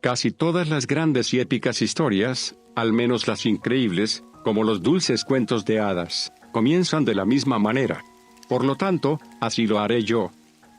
Casi todas las grandes y épicas historias, al menos las increíbles, como los dulces cuentos de hadas, comienzan de la misma manera. Por lo tanto, así lo haré yo.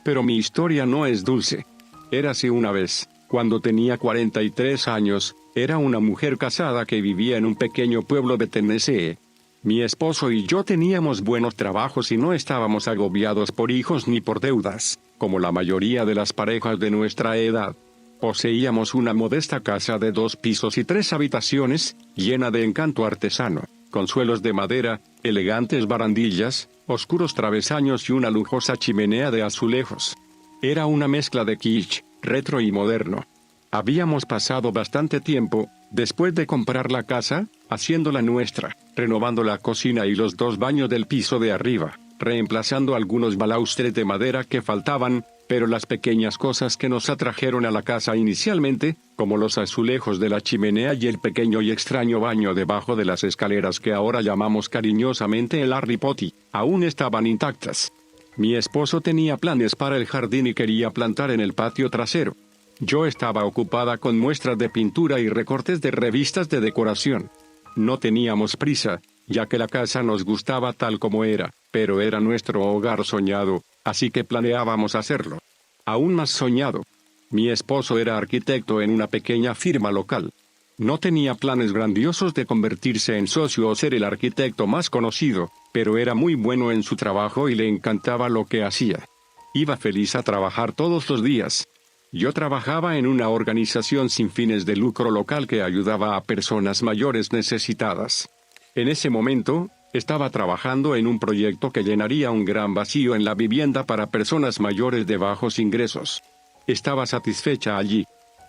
Pero mi historia no es dulce. Érase una vez, cuando tenía 43 años, era una mujer casada que vivía en un pequeño pueblo de Tennessee. Mi esposo y yo teníamos buenos trabajos y no estábamos agobiados por hijos ni por deudas, como la mayoría de las parejas de nuestra edad. Poseíamos una modesta casa de 2 pisos y 3 habitaciones, llena de encanto artesano, con suelos de madera, elegantes barandillas, oscuros travesaños y una lujosa chimenea de azulejos. Era una mezcla de kitsch, retro y moderno. Habíamos pasado bastante tiempo, después de comprar la casa, haciéndola nuestra, renovando la cocina y los 2 baños del piso de arriba, reemplazando algunos balaustres de madera que faltaban, pero las pequeñas cosas que nos atrajeron a la casa inicialmente, como los azulejos de la chimenea y el pequeño y extraño baño debajo de las escaleras que ahora llamamos cariñosamente el Harry Potty, aún estaban intactas. Mi esposo tenía planes para el jardín y quería plantar en el patio trasero. Yo estaba ocupada con muestras de pintura y recortes de revistas de decoración. No teníamos prisa, ya que la casa nos gustaba tal como era, pero era nuestro hogar soñado, así que planeábamos hacerlo. Aún más soñado. Mi esposo era arquitecto en una pequeña firma local. No tenía planes grandiosos de convertirse en socio o ser el arquitecto más conocido, pero era muy bueno en su trabajo y le encantaba lo que hacía. Iba feliz a trabajar todos los días. Yo trabajaba en una organización sin fines de lucro local que ayudaba a personas mayores necesitadas. En ese momento, estaba trabajando en un proyecto que llenaría un gran vacío en la vivienda para personas mayores de bajos ingresos. Estaba satisfecha allí.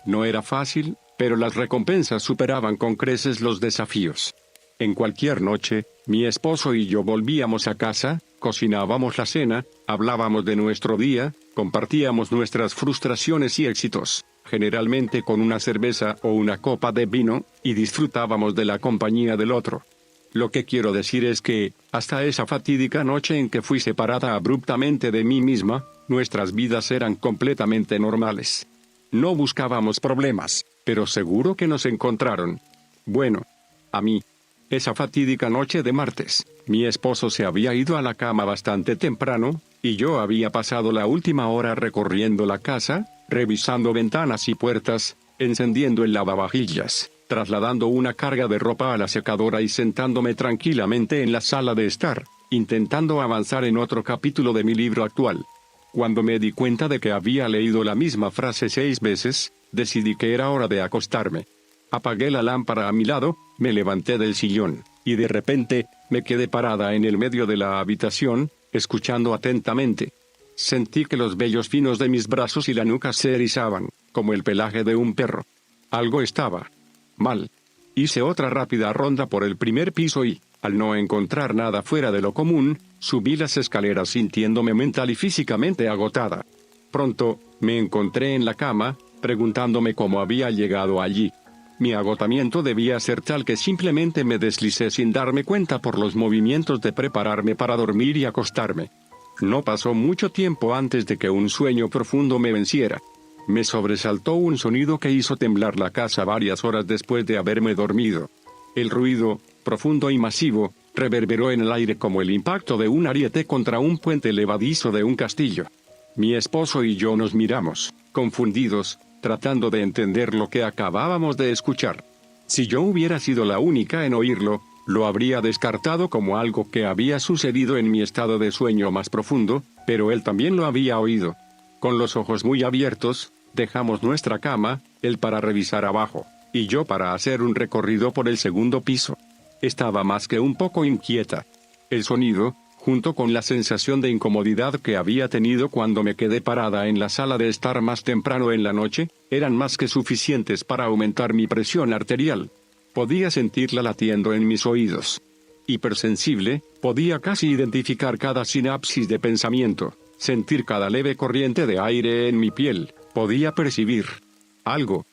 No era fácil, pero las recompensas superaban con creces los desafíos. En cualquier noche, mi esposo y yo volvíamos a casa, cocinábamos la cena, hablábamos de nuestro día, compartíamos nuestras frustraciones y éxitos, generalmente con una cerveza o una copa de vino, y disfrutábamos de la compañía del otro. Lo que quiero decir es que, hasta esa fatídica noche en que fui separada abruptamente de mí misma, nuestras vidas eran completamente normales. No buscábamos problemas, pero seguro que nos encontraron. Bueno, a mí. Esa fatídica noche de martes, mi esposo se había ido a la cama bastante temprano, y yo había pasado la última hora recorriendo la casa, revisando ventanas y puertas, encendiendo el lavavajillas, trasladando una carga de ropa a la secadora y sentándome tranquilamente en la sala de estar, intentando avanzar en otro capítulo de mi libro actual. Cuando me di cuenta de que había leído la misma frase 6 veces, decidí que era hora de acostarme. Apagué la lámpara a mi lado, me levanté del sillón, y de repente, me quedé parada en el medio de la habitación, escuchando atentamente. Sentí que los vellos finos de mis brazos y la nuca se erizaban, como el pelaje de un perro. Algo estaba mal. Hice otra rápida ronda por el primer piso y, al no encontrar nada fuera de lo común, subí las escaleras sintiéndome mental y físicamente agotada. Pronto, me encontré en la cama, preguntándome cómo había llegado allí. Mi agotamiento debía ser tal que simplemente me deslicé sin darme cuenta por los movimientos de prepararme para dormir y acostarme. No pasó mucho tiempo antes de que un sueño profundo me venciera. Me sobresaltó un sonido que hizo temblar la casa varias horas después de haberme dormido. El ruido, profundo y masivo, reverberó en el aire como el impacto de un ariete contra un puente levadizo de un castillo. Mi esposo y yo nos miramos, confundidos, tratando de entender lo que acabábamos de escuchar. Si yo hubiera sido la única en oírlo, lo habría descartado como algo que había sucedido en mi estado de sueño más profundo, pero él también lo había oído. Con los ojos muy abiertos, dejamos nuestra cama, él para revisar abajo, y yo para hacer un recorrido por el segundo piso. Estaba más que un poco inquieta. El sonido, junto con la sensación de incomodidad que había tenido cuando me quedé parada en la sala de estar más temprano en la noche, eran más que suficientes para aumentar mi presión arterial. Podía sentirla latiendo en mis oídos. Hipersensible, podía casi identificar cada sinapsis de pensamiento, sentir cada leve corriente de aire en mi piel, podía percibir algo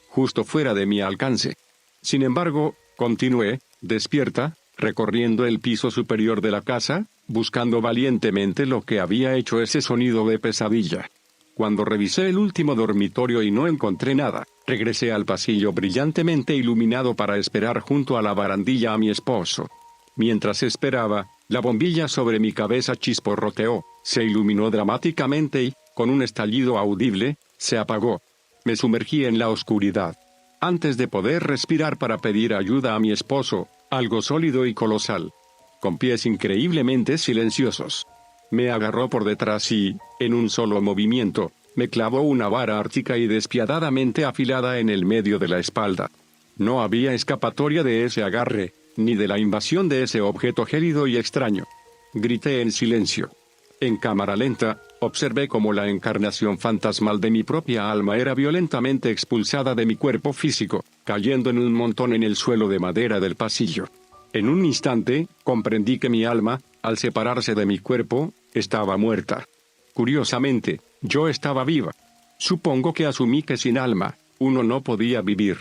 justo fuera de mi alcance. Sin embargo, continué, despierta, recorriendo el piso superior de la casa, buscando valientemente lo que había hecho ese sonido de pesadilla. Cuando revisé el último dormitorio y no encontré nada, Regresé al pasillo brillantemente iluminado para esperar junto a la barandilla a mi esposo. Mientras esperaba, la bombilla sobre mi cabeza chisporroteó, se iluminó dramáticamente y, con un estallido audible, se apagó. Me sumergí en la oscuridad. Antes de poder respirar para pedir ayuda a mi esposo, algo sólido y colosal, con pies increíblemente silenciosos, me agarró por detrás y, en un solo movimiento, me clavó una vara ártica y despiadadamente afilada en el medio de la espalda. No había escapatoria de ese agarre, ni de la invasión de ese objeto gélido y extraño. Grité en silencio. En cámara lenta, observé cómo la encarnación fantasmal de mi propia alma era violentamente expulsada de mi cuerpo físico, cayendo en un montón en el suelo de madera del pasillo. En un instante, comprendí que mi alma, al separarse de mi cuerpo, estaba muerta. Curiosamente, yo estaba viva. Supongo que asumí que sin alma, uno no podía vivir.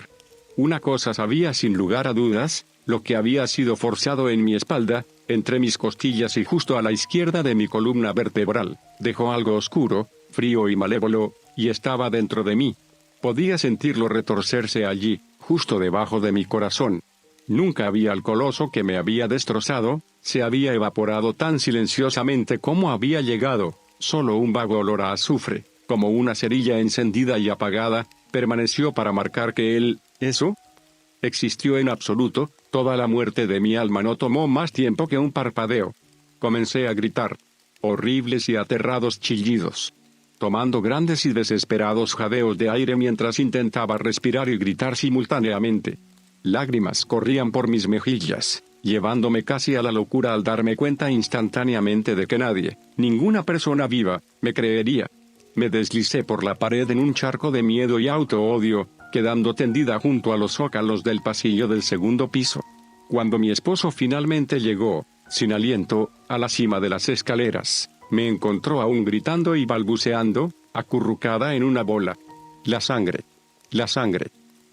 Una cosa sabía sin lugar a dudas: lo que había sido forzado en mi espalda, entre mis costillas y justo a la izquierda de mi columna vertebral, dejó algo oscuro, frío y malévolo, y estaba dentro de mí. Podía sentirlo retorcerse allí, justo debajo de mi corazón. Nunca había el coloso que me había destrozado, se había evaporado tan silenciosamente como había llegado. Solo un vago olor a azufre, como una cerilla encendida y apagada, permaneció para marcar que eso existió en absoluto. Toda la muerte de mi alma no tomó más tiempo que un parpadeo. Comencé a gritar. Horribles y aterrados chillidos. Tomando grandes y desesperados jadeos de aire mientras intentaba respirar y gritar simultáneamente. Lágrimas corrían por mis mejillas, llevándome casi a la locura al darme cuenta instantáneamente de que nadie, ninguna persona viva, me creería. Me deslicé por la pared en un charco de miedo y auto-odio, quedando tendida junto a los zócalos del pasillo del segundo piso. Cuando mi esposo finalmente llegó, sin aliento, a la cima de las escaleras, me encontró aún gritando y balbuceando, acurrucada en una bola. La sangre.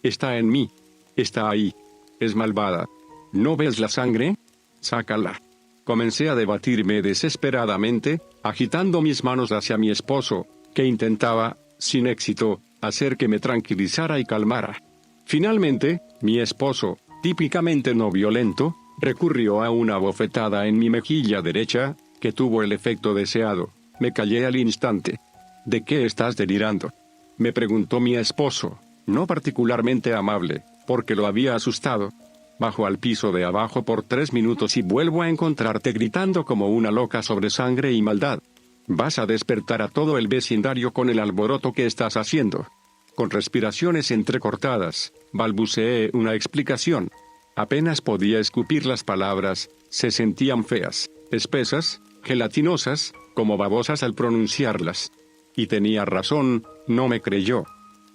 Está en mí. Está ahí. Es malvada. ¿No ves la sangre? Sácala. Comencé a debatirme desesperadamente, agitando mis manos hacia mi esposo, que intentaba, sin éxito, hacer que me tranquilizara y calmara. Finalmente, mi esposo, típicamente no violento, recurrió a una bofetada en mi mejilla derecha, que tuvo el efecto deseado. Me callé al instante. ¿De qué estás delirando?, me preguntó mi esposo, no particularmente amable, porque lo había asustado. Bajo al piso de abajo por 3 minutos y vuelvo a encontrarte gritando como una loca sobre sangre y maldad. Vas a despertar a todo el vecindario con el alboroto que estás haciendo. Con respiraciones entrecortadas, balbuceé una explicación. Apenas podía escupir las palabras, se sentían feas, espesas, gelatinosas, como babosas al pronunciarlas. Y tenía razón, no me creyó.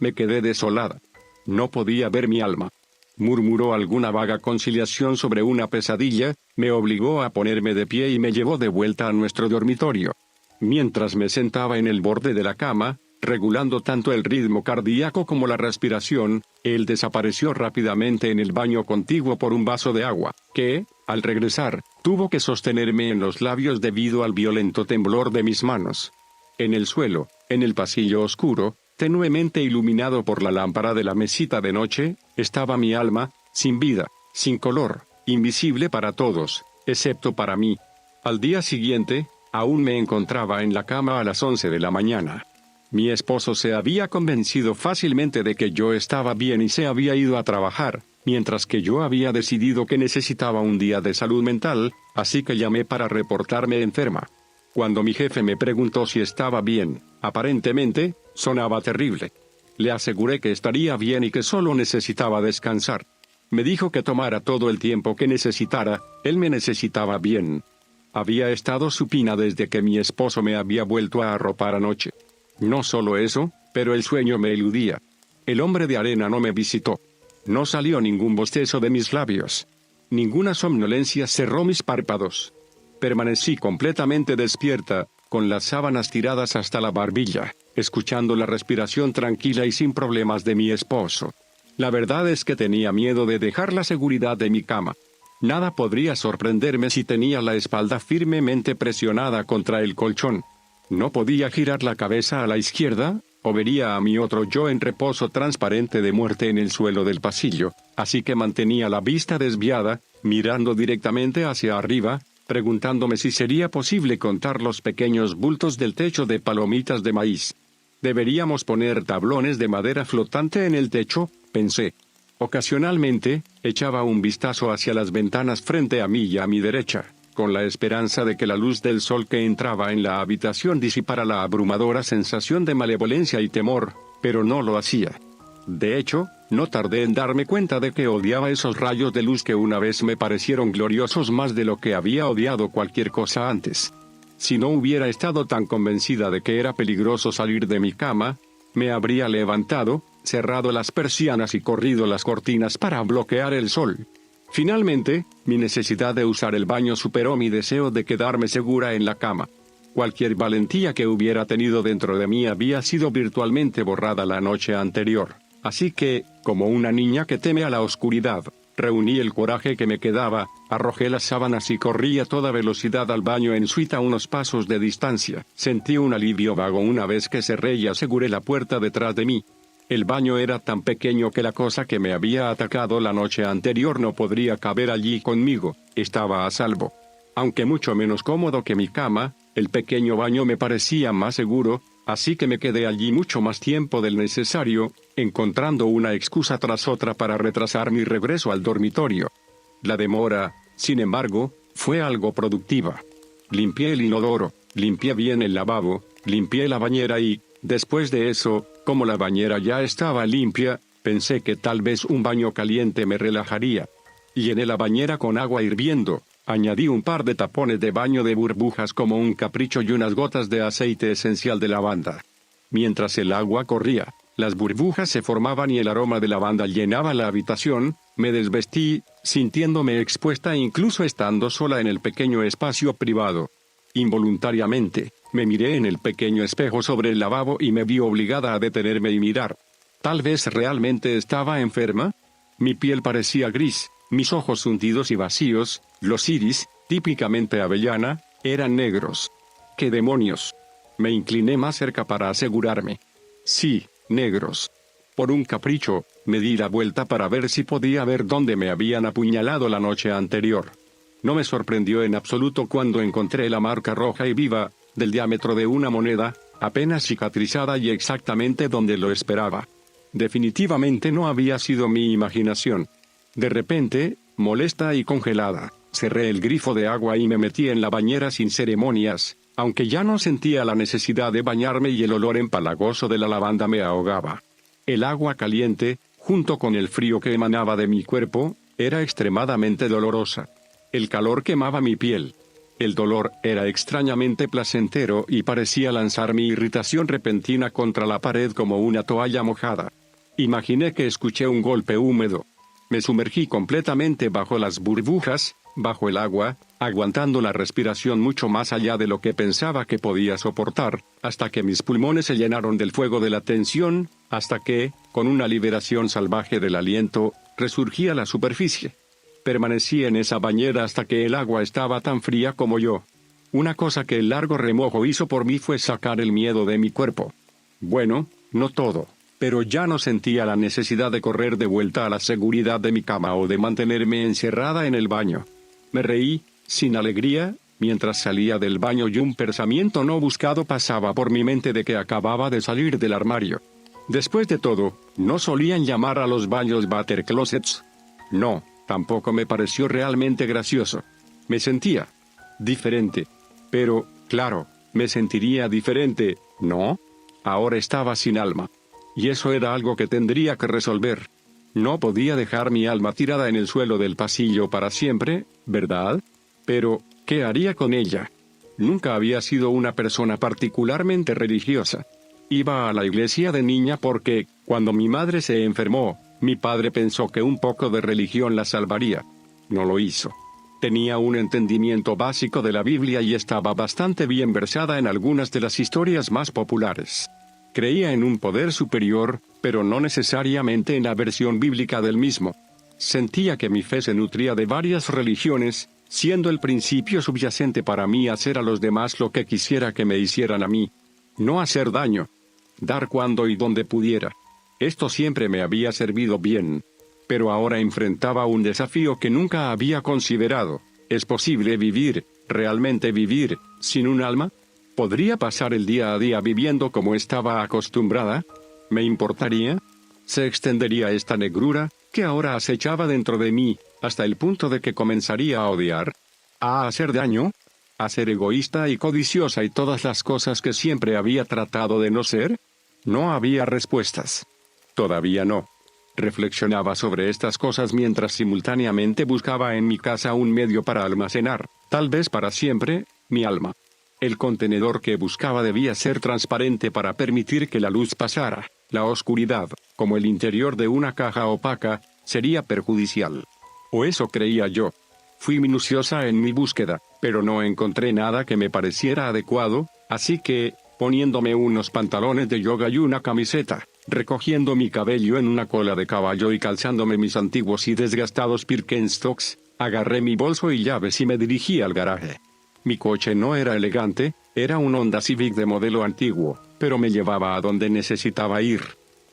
Me quedé desolada. No podía ver mi alma. Murmuró alguna vaga conciliación sobre una pesadilla, me obligó a ponerme de pie y me llevó de vuelta a nuestro dormitorio. Mientras me sentaba en el borde de la cama, regulando tanto el ritmo cardíaco como la respiración, él desapareció rápidamente en el baño contiguo por un vaso de agua, que, al regresar, tuvo que sostenerme en los labios debido al violento temblor de mis manos. En el suelo, en el pasillo oscuro, tenuemente iluminado por la lámpara de la mesita de noche, estaba mi alma, sin vida, sin color, invisible para todos, excepto para mí. Al día siguiente, aún me encontraba en la cama a las 11 de la mañana. Mi esposo se había convencido fácilmente de que yo estaba bien y se había ido a trabajar, mientras que yo había decidido que necesitaba un día de salud mental, así que llamé para reportarme enferma. Cuando mi jefe me preguntó si estaba bien, aparentemente, sonaba terrible. Le aseguré que estaría bien y que solo necesitaba descansar. Me dijo que tomara todo el tiempo que necesitara, él me necesitaba bien. Había estado supina desde que mi esposo me había vuelto a arropar anoche. No solo eso, pero el sueño me eludía. El hombre de arena no me visitó. No salió ningún bostezo de mis labios. Ninguna somnolencia cerró mis párpados. Permanecí completamente despierta, con las sábanas tiradas hasta la barbilla, escuchando la respiración tranquila y sin problemas de mi esposo. La verdad es que tenía miedo de dejar la seguridad de mi cama. Nada podría sorprenderme si tenía la espalda firmemente presionada contra el colchón. No podía girar la cabeza a la izquierda, o vería a mi otro yo en reposo transparente de muerte en el suelo del pasillo, así que mantenía la vista desviada, mirando directamente hacia arriba, preguntándome si sería posible contar los pequeños bultos del techo de palomitas de maíz. Deberíamos poner tablones de madera flotante en el techo, pensé. Ocasionalmente, echaba un vistazo hacia las ventanas frente a mí y a mi derecha, con la esperanza de que la luz del sol que entraba en la habitación disipara la abrumadora sensación de malevolencia y temor, pero no lo hacía. De hecho, no tardé en darme cuenta de que odiaba esos rayos de luz que una vez me parecieron gloriosos más de lo que había odiado cualquier cosa antes. Si no hubiera estado tan convencida de que era peligroso salir de mi cama, me habría levantado, cerrado las persianas y corrido las cortinas para bloquear el sol. Finalmente, mi necesidad de usar el baño superó mi deseo de quedarme segura en la cama. Cualquier valentía que hubiera tenido dentro de mí había sido virtualmente borrada la noche anterior. Así que, como una niña que teme a la oscuridad, reuní el coraje que me quedaba, arrojé las sábanas y corrí a toda velocidad al baño en suite a unos pasos de distancia. Sentí un alivio vago una vez que cerré y aseguré la puerta detrás de mí. El baño era tan pequeño que la cosa que me había atacado la noche anterior no podría caber allí conmigo. Estaba a salvo. Aunque mucho menos cómodo que mi cama, el pequeño baño me parecía más seguro, así que me quedé allí mucho más tiempo del necesario, encontrando una excusa tras otra para retrasar mi regreso al dormitorio. La demora, sin embargo, fue algo productiva. Limpié el inodoro, limpié bien el lavabo, limpié la bañera y, después de eso, como la bañera ya estaba limpia, pensé que tal vez un baño caliente me relajaría. Llené la bañera con agua hirviendo, añadí un par de tapones de baño de burbujas como un capricho y unas gotas de aceite esencial de lavanda. Mientras el agua corría, las burbujas se formaban y el aroma de lavanda llenaba la habitación. Me desvestí, sintiéndome expuesta incluso estando sola en el pequeño espacio privado. Involuntariamente, me miré en el pequeño espejo sobre el lavabo y me vi obligada a detenerme y mirar. ¿Tal vez realmente estaba enferma? Mi piel parecía gris, mis ojos hundidos y vacíos, los iris, típicamente avellana, eran negros. ¡Qué demonios! Me incliné más cerca para asegurarme. Sí, negros. Por un capricho, me di la vuelta para ver si podía ver dónde me habían apuñalado la noche anterior. No me sorprendió en absoluto cuando encontré la marca roja y viva, del diámetro de una moneda, apenas cicatrizada y exactamente donde lo esperaba. Definitivamente no había sido mi imaginación. De repente, molesta y congelada, cerré el grifo de agua y me metí en la bañera sin ceremonias, aunque ya no sentía la necesidad de bañarme y el olor empalagoso de la lavanda me ahogaba. El agua caliente, junto con el frío que emanaba de mi cuerpo, era extremadamente dolorosa. El calor quemaba mi piel. El dolor era extrañamente placentero y parecía lanzar mi irritación repentina contra la pared como una toalla mojada. Imaginé que escuché un golpe húmedo. Me sumergí completamente bajo las burbujas, bajo el agua, aguantando la respiración mucho más allá de lo que pensaba que podía soportar, hasta que mis pulmones se llenaron del fuego de la tensión, hasta que, con una liberación salvaje del aliento, resurgí a la superficie. Permanecí en esa bañera hasta que el agua estaba tan fría como yo. Una cosa que el largo remojo hizo por mí fue sacar el miedo de mi cuerpo. Bueno, no todo, pero ya no sentía la necesidad de correr de vuelta a la seguridad de mi cama o de mantenerme encerrada en el baño. Me reí, sin alegría, mientras salía del baño y un pensamiento no buscado pasaba por mi mente de que acababa de salir del armario. Después de todo, ¿no solían llamar a los baños water closets? No. Tampoco me pareció realmente gracioso. Me sentía diferente. Pero, claro, me sentiría diferente, ¿no? Ahora estaba sin alma. Y eso era algo que tendría que resolver. No podía dejar mi alma tirada en el suelo del pasillo para siempre, ¿verdad? Pero, ¿qué haría con ella? Nunca había sido una persona particularmente religiosa. Iba a la iglesia de niña porque, cuando mi madre se enfermó, mi padre pensó que un poco de religión la salvaría. No lo hizo. Tenía un entendimiento básico de la Biblia y estaba bastante bien versada en algunas de las historias más populares. Creía en un poder superior, pero no necesariamente en la versión bíblica del mismo. Sentía que mi fe se nutría de varias religiones, siendo el principio subyacente para mí hacer a los demás lo que quisiera que me hicieran a mí. No hacer daño. dar cuando y donde pudiera. Esto siempre me había servido bien. Pero ahora enfrentaba un desafío que nunca había considerado. ¿Es posible vivir, realmente vivir, sin un alma? ¿Podría pasar el día a día viviendo como estaba acostumbrada? ¿Me importaría? ¿Se extendería esta negrura, que ahora acechaba dentro de mí, hasta el punto de que comenzaría a odiar? ¿A hacer daño? ¿A ser egoísta y codiciosa y todas las cosas que siempre había tratado de no ser? No había respuestas. Todavía no. Reflexionaba sobre estas cosas mientras simultáneamente buscaba en mi casa un medio para almacenar, tal vez para siempre, mi alma. El contenedor que buscaba debía ser transparente para permitir que la luz pasara. La oscuridad, como el interior de una caja opaca, sería perjudicial. O eso creía yo. Fui minuciosa en mi búsqueda, pero no encontré nada que me pareciera adecuado, así que, poniéndome unos pantalones de yoga y una camiseta, recogiendo mi cabello en una cola de caballo y calzándome mis antiguos y desgastados Birkenstocks, agarré mi bolso y llaves y me dirigí al garaje. Mi coche no era elegante, era un Honda Civic de modelo antiguo, pero me llevaba a donde necesitaba ir.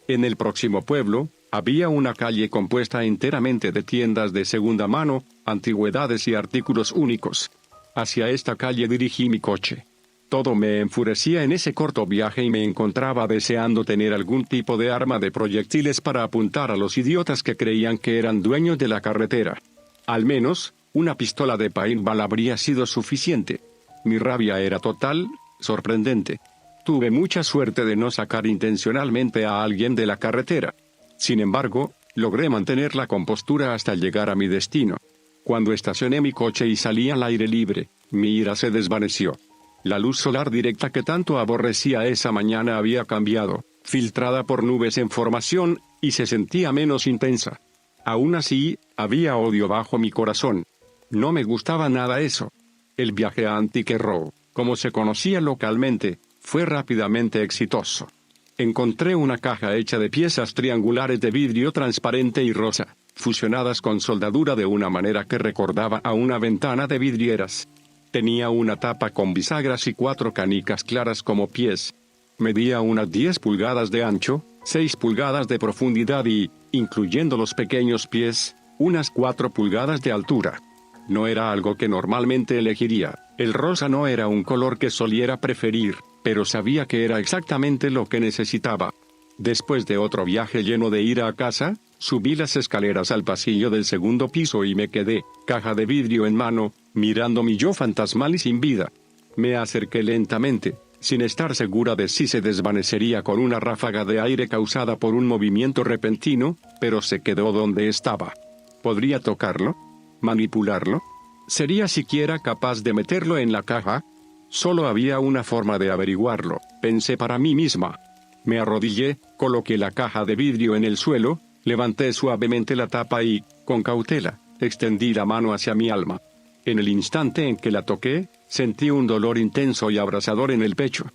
En el próximo pueblo, había una calle compuesta enteramente de tiendas de segunda mano, antigüedades y artículos únicos. Hacia esta calle dirigí mi coche. Todo me enfurecía en ese corto viaje y me encontraba deseando tener algún tipo de arma de proyectiles para apuntar a los idiotas que creían que eran dueños de la carretera. Al menos, una pistola de paintball habría sido suficiente. Mi rabia era total, sorprendente. Tuve mucha suerte de no sacar intencionalmente a alguien de la carretera. Sin embargo, logré mantener la compostura hasta llegar a mi destino. Cuando estacioné mi coche y salí al aire libre, mi ira se desvaneció. La luz solar directa que tanto aborrecía esa mañana había cambiado, filtrada por nubes en formación, y se sentía menos intensa. Aún así, había odio bajo mi corazón. No me gustaba nada eso. El viaje a Antique Row, como se conocía localmente, fue rápidamente exitoso. Encontré una caja hecha de piezas triangulares de vidrio transparente y rosa, fusionadas con soldadura de una manera que recordaba a una ventana de vidrieras. Tenía una tapa con bisagras y 4 canicas claras como pies. Medía unas 10 pulgadas de ancho, 6 pulgadas de profundidad y, incluyendo los pequeños pies, unas 4 pulgadas de altura. No era algo que normalmente elegiría. El rosa no era un color que soliera preferir, pero sabía que era exactamente lo que necesitaba. Después de otro viaje lleno de ira a casa, subí las escaleras al pasillo del segundo piso y me quedé, caja de vidrio en mano, mirando mi yo fantasmal y sin vida. Me acerqué lentamente, sin estar segura de si se desvanecería con una ráfaga de aire causada por un movimiento repentino, pero se quedó donde estaba. ¿Podría tocarlo? ¿Manipularlo? ¿Sería siquiera capaz de meterlo en la caja? Solo había una forma de averiguarlo, pensé para mí misma. Me arrodillé, coloqué la caja de vidrio en el suelo, levanté suavemente la tapa y, con cautela, extendí la mano hacia mi alma. En el instante en que la toqué, sentí un dolor intenso y abrasador en el pecho.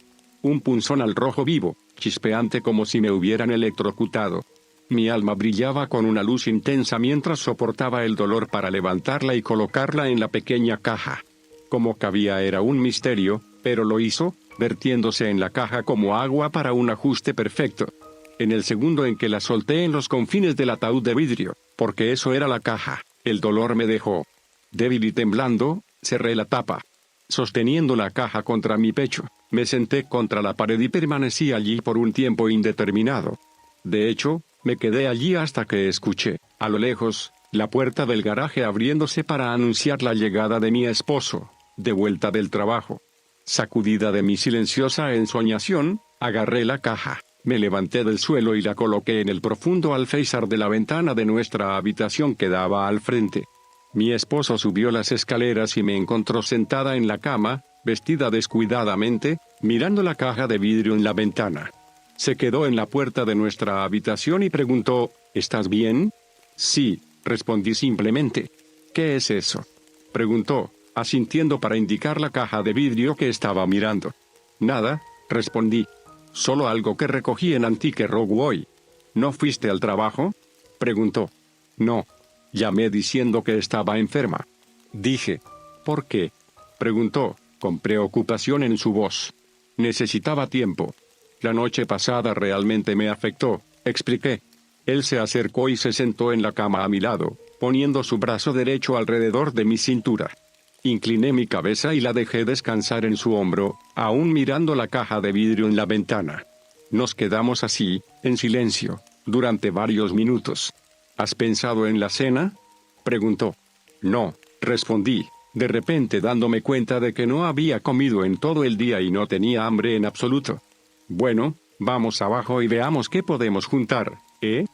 Un punzón al rojo vivo, chispeante como si me hubieran electrocutado. Mi alma brillaba con una luz intensa mientras soportaba el dolor para levantarla y colocarla en la pequeña caja. Cómo cabía era un misterio, pero lo hizo, vertiéndose en la caja como agua para un ajuste perfecto. En el segundo en que la solté en los confines del ataúd de vidrio, porque eso era la caja, el dolor me dejó. Débil y temblando, cerré la tapa. Sosteniendo la caja contra mi pecho, me senté contra la pared y permanecí allí por un tiempo indeterminado. De hecho, me quedé allí hasta que escuché, a lo lejos, la puerta del garaje abriéndose para anunciar la llegada de mi esposo, de vuelta del trabajo. Sacudida de mi silenciosa ensoñación, agarré la caja, me levanté del suelo y la coloqué en el profundo alféizar de la ventana de nuestra habitación que daba al frente. Mi esposo subió las escaleras y me encontró sentada en la cama, vestida descuidadamente, mirando la caja de vidrio en la ventana. Se quedó en la puerta de nuestra habitación y preguntó, ¿estás bien? Sí, respondí simplemente. ¿Qué es eso? Preguntó, asintiendo para indicar la caja de vidrio que estaba mirando. Nada, respondí. Solo algo que recogí en Antique Row hoy. ¿No fuiste al trabajo? Preguntó. No. Llamé diciendo que estaba enferma. Dije. ¿Por qué? Preguntó, con preocupación en su voz. Necesitaba tiempo. La noche pasada realmente me afectó, expliqué. Él se acercó y se sentó en la cama a mi lado, poniendo su brazo derecho alrededor de mi cintura. Incliné mi cabeza y la dejé descansar en su hombro, aún mirando la caja de vidrio en la ventana. Nos quedamos así, en silencio, durante varios minutos. ¿Has pensado en la cena?, preguntó. No, respondí, de repente dándome cuenta de que no había comido en todo el día y no tenía hambre en absoluto. Bueno, vamos abajo y veamos qué podemos juntar, ¿eh?,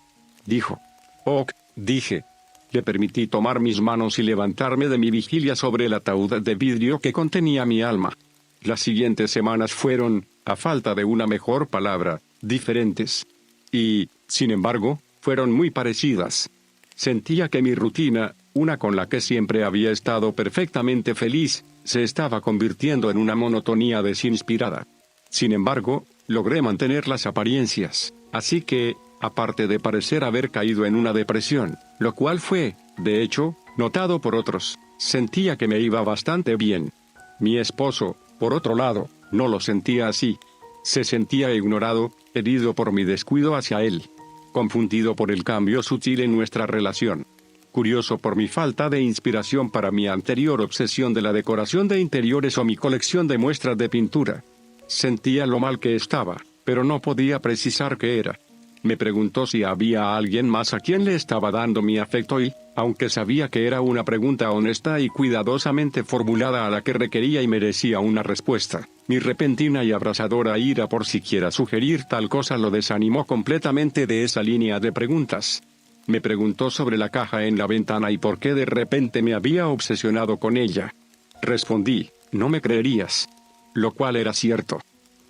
dijo. Ok, dije. Le permití tomar mis manos y levantarme de mi vigilia sobre el ataúd de vidrio que contenía mi alma. Las siguientes semanas fueron, a falta de una mejor palabra, diferentes. Y, sin embargo, fueron muy parecidas. Sentía que mi rutina, una con la que siempre había estado perfectamente feliz, se estaba convirtiendo en una monotonía desinspirada. Sin embargo, logré mantener las apariencias, así que, aparte de parecer haber caído en una depresión, lo cual fue, de hecho, notado por otros, sentía que me iba bastante bien. Mi esposo, por otro lado, no lo sentía así. Se sentía ignorado, herido por mi descuido hacia él, confundido por el cambio sutil en nuestra relación, curioso por mi falta de inspiración para mi anterior obsesión de la decoración de interiores o mi colección de muestras de pintura. Sentía lo mal que estaba, pero no podía precisar qué era. Me preguntó si había alguien más a quien le estaba dando mi afecto y, aunque sabía que era una pregunta honesta y cuidadosamente formulada a la que requería y merecía una respuesta, mi repentina y abrasadora ira por siquiera sugerir tal cosa lo desanimó completamente de esa línea de preguntas. Me preguntó sobre la caja en la ventana y por qué de repente me había obsesionado con ella. Respondí, no me creerías. Lo cual era cierto.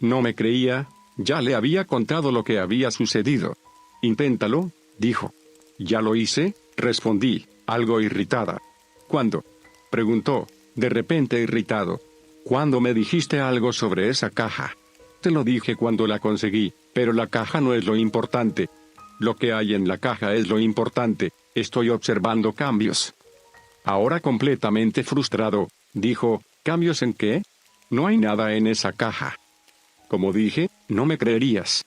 No me creía. Ya le había contado lo que había sucedido. Inténtalo, dijo. ¿Ya lo hice?, respondí, algo irritada. ¿Cuándo?, preguntó, de repente irritado. ¿Cuándo me dijiste algo sobre esa caja? Te lo dije cuando la conseguí, pero la caja no es lo importante. Lo que hay en la caja es lo importante. Estoy observando cambios. Ahora completamente frustrado, dijo, ¿cambios en qué? No hay nada en esa caja. Como dije, no me creerías.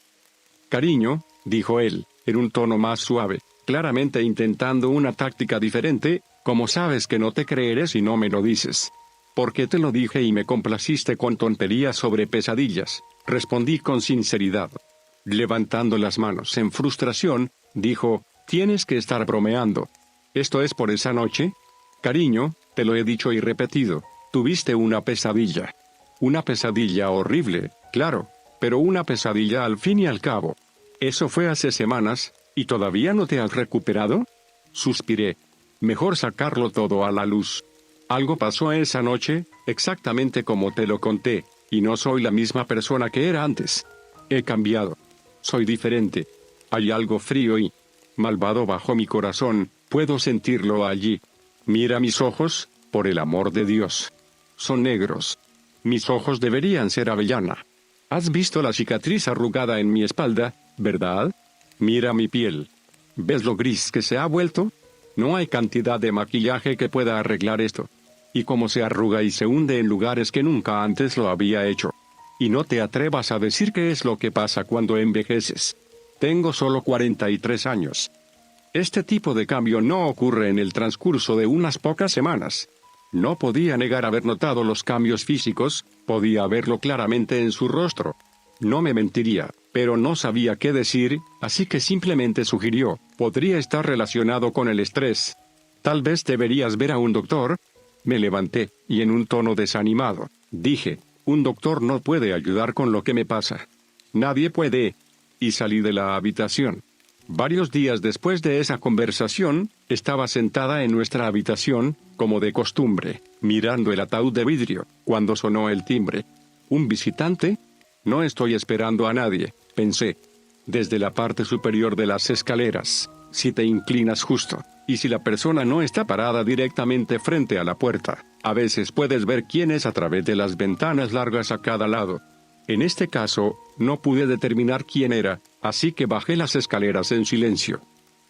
Cariño, dijo él, en un tono más suave, claramente intentando una táctica diferente, ¿cómo sabes que no te creeré si no me lo dices? Porque te lo dije y me complaciste con tonterías sobre pesadillas, respondí con sinceridad. Levantando las manos en frustración, dijo, tienes que estar bromeando. ¿Esto es por esa noche? Cariño, te lo he dicho y repetido, tuviste una pesadilla. Una pesadilla horrible, claro, pero una pesadilla al fin y al cabo. Eso fue hace semanas, ¿y todavía no te has recuperado? Suspiré. Mejor sacarlo todo a la luz. Algo pasó esa noche, exactamente como te lo conté, y no soy la misma persona que era antes. He cambiado. Soy diferente. Hay algo frío y malvado bajo mi corazón, puedo sentirlo allí. Mira mis ojos, por el amor de Dios. Son negros. Mis ojos deberían ser avellana. ¿Has visto la cicatriz arrugada en mi espalda, verdad? Mira mi piel. ¿Ves lo gris que se ha vuelto? No hay cantidad de maquillaje que pueda arreglar esto. Y cómo se arruga y se hunde en lugares que nunca antes lo había hecho. Y no te atrevas a decir qué es lo que pasa cuando envejeces. Tengo solo 43 años. Este tipo de cambio no ocurre en el transcurso de unas pocas semanas. No podía negar haber notado los cambios físicos, podía verlo claramente en su rostro. No me mentiría, pero no sabía qué decir, así que simplemente sugirió, podría estar relacionado con el estrés. Tal vez deberías ver a un doctor. Me levanté, y en un tono desanimado, dije, un doctor no puede ayudar con lo que me pasa. Nadie puede. Y salí de la habitación. Varios días después de esa conversación, estaba sentada en nuestra habitación, como de costumbre, mirando el ataúd de vidrio, cuando sonó el timbre. ¿Un visitante? No estoy esperando a nadie, pensé. Desde la parte superior de las escaleras, si te inclinas justo, y si la persona no está parada directamente frente a la puerta, a veces puedes ver quién es a través de las ventanas largas a cada lado. En este caso, no pude determinar quién era, así que bajé las escaleras en silencio.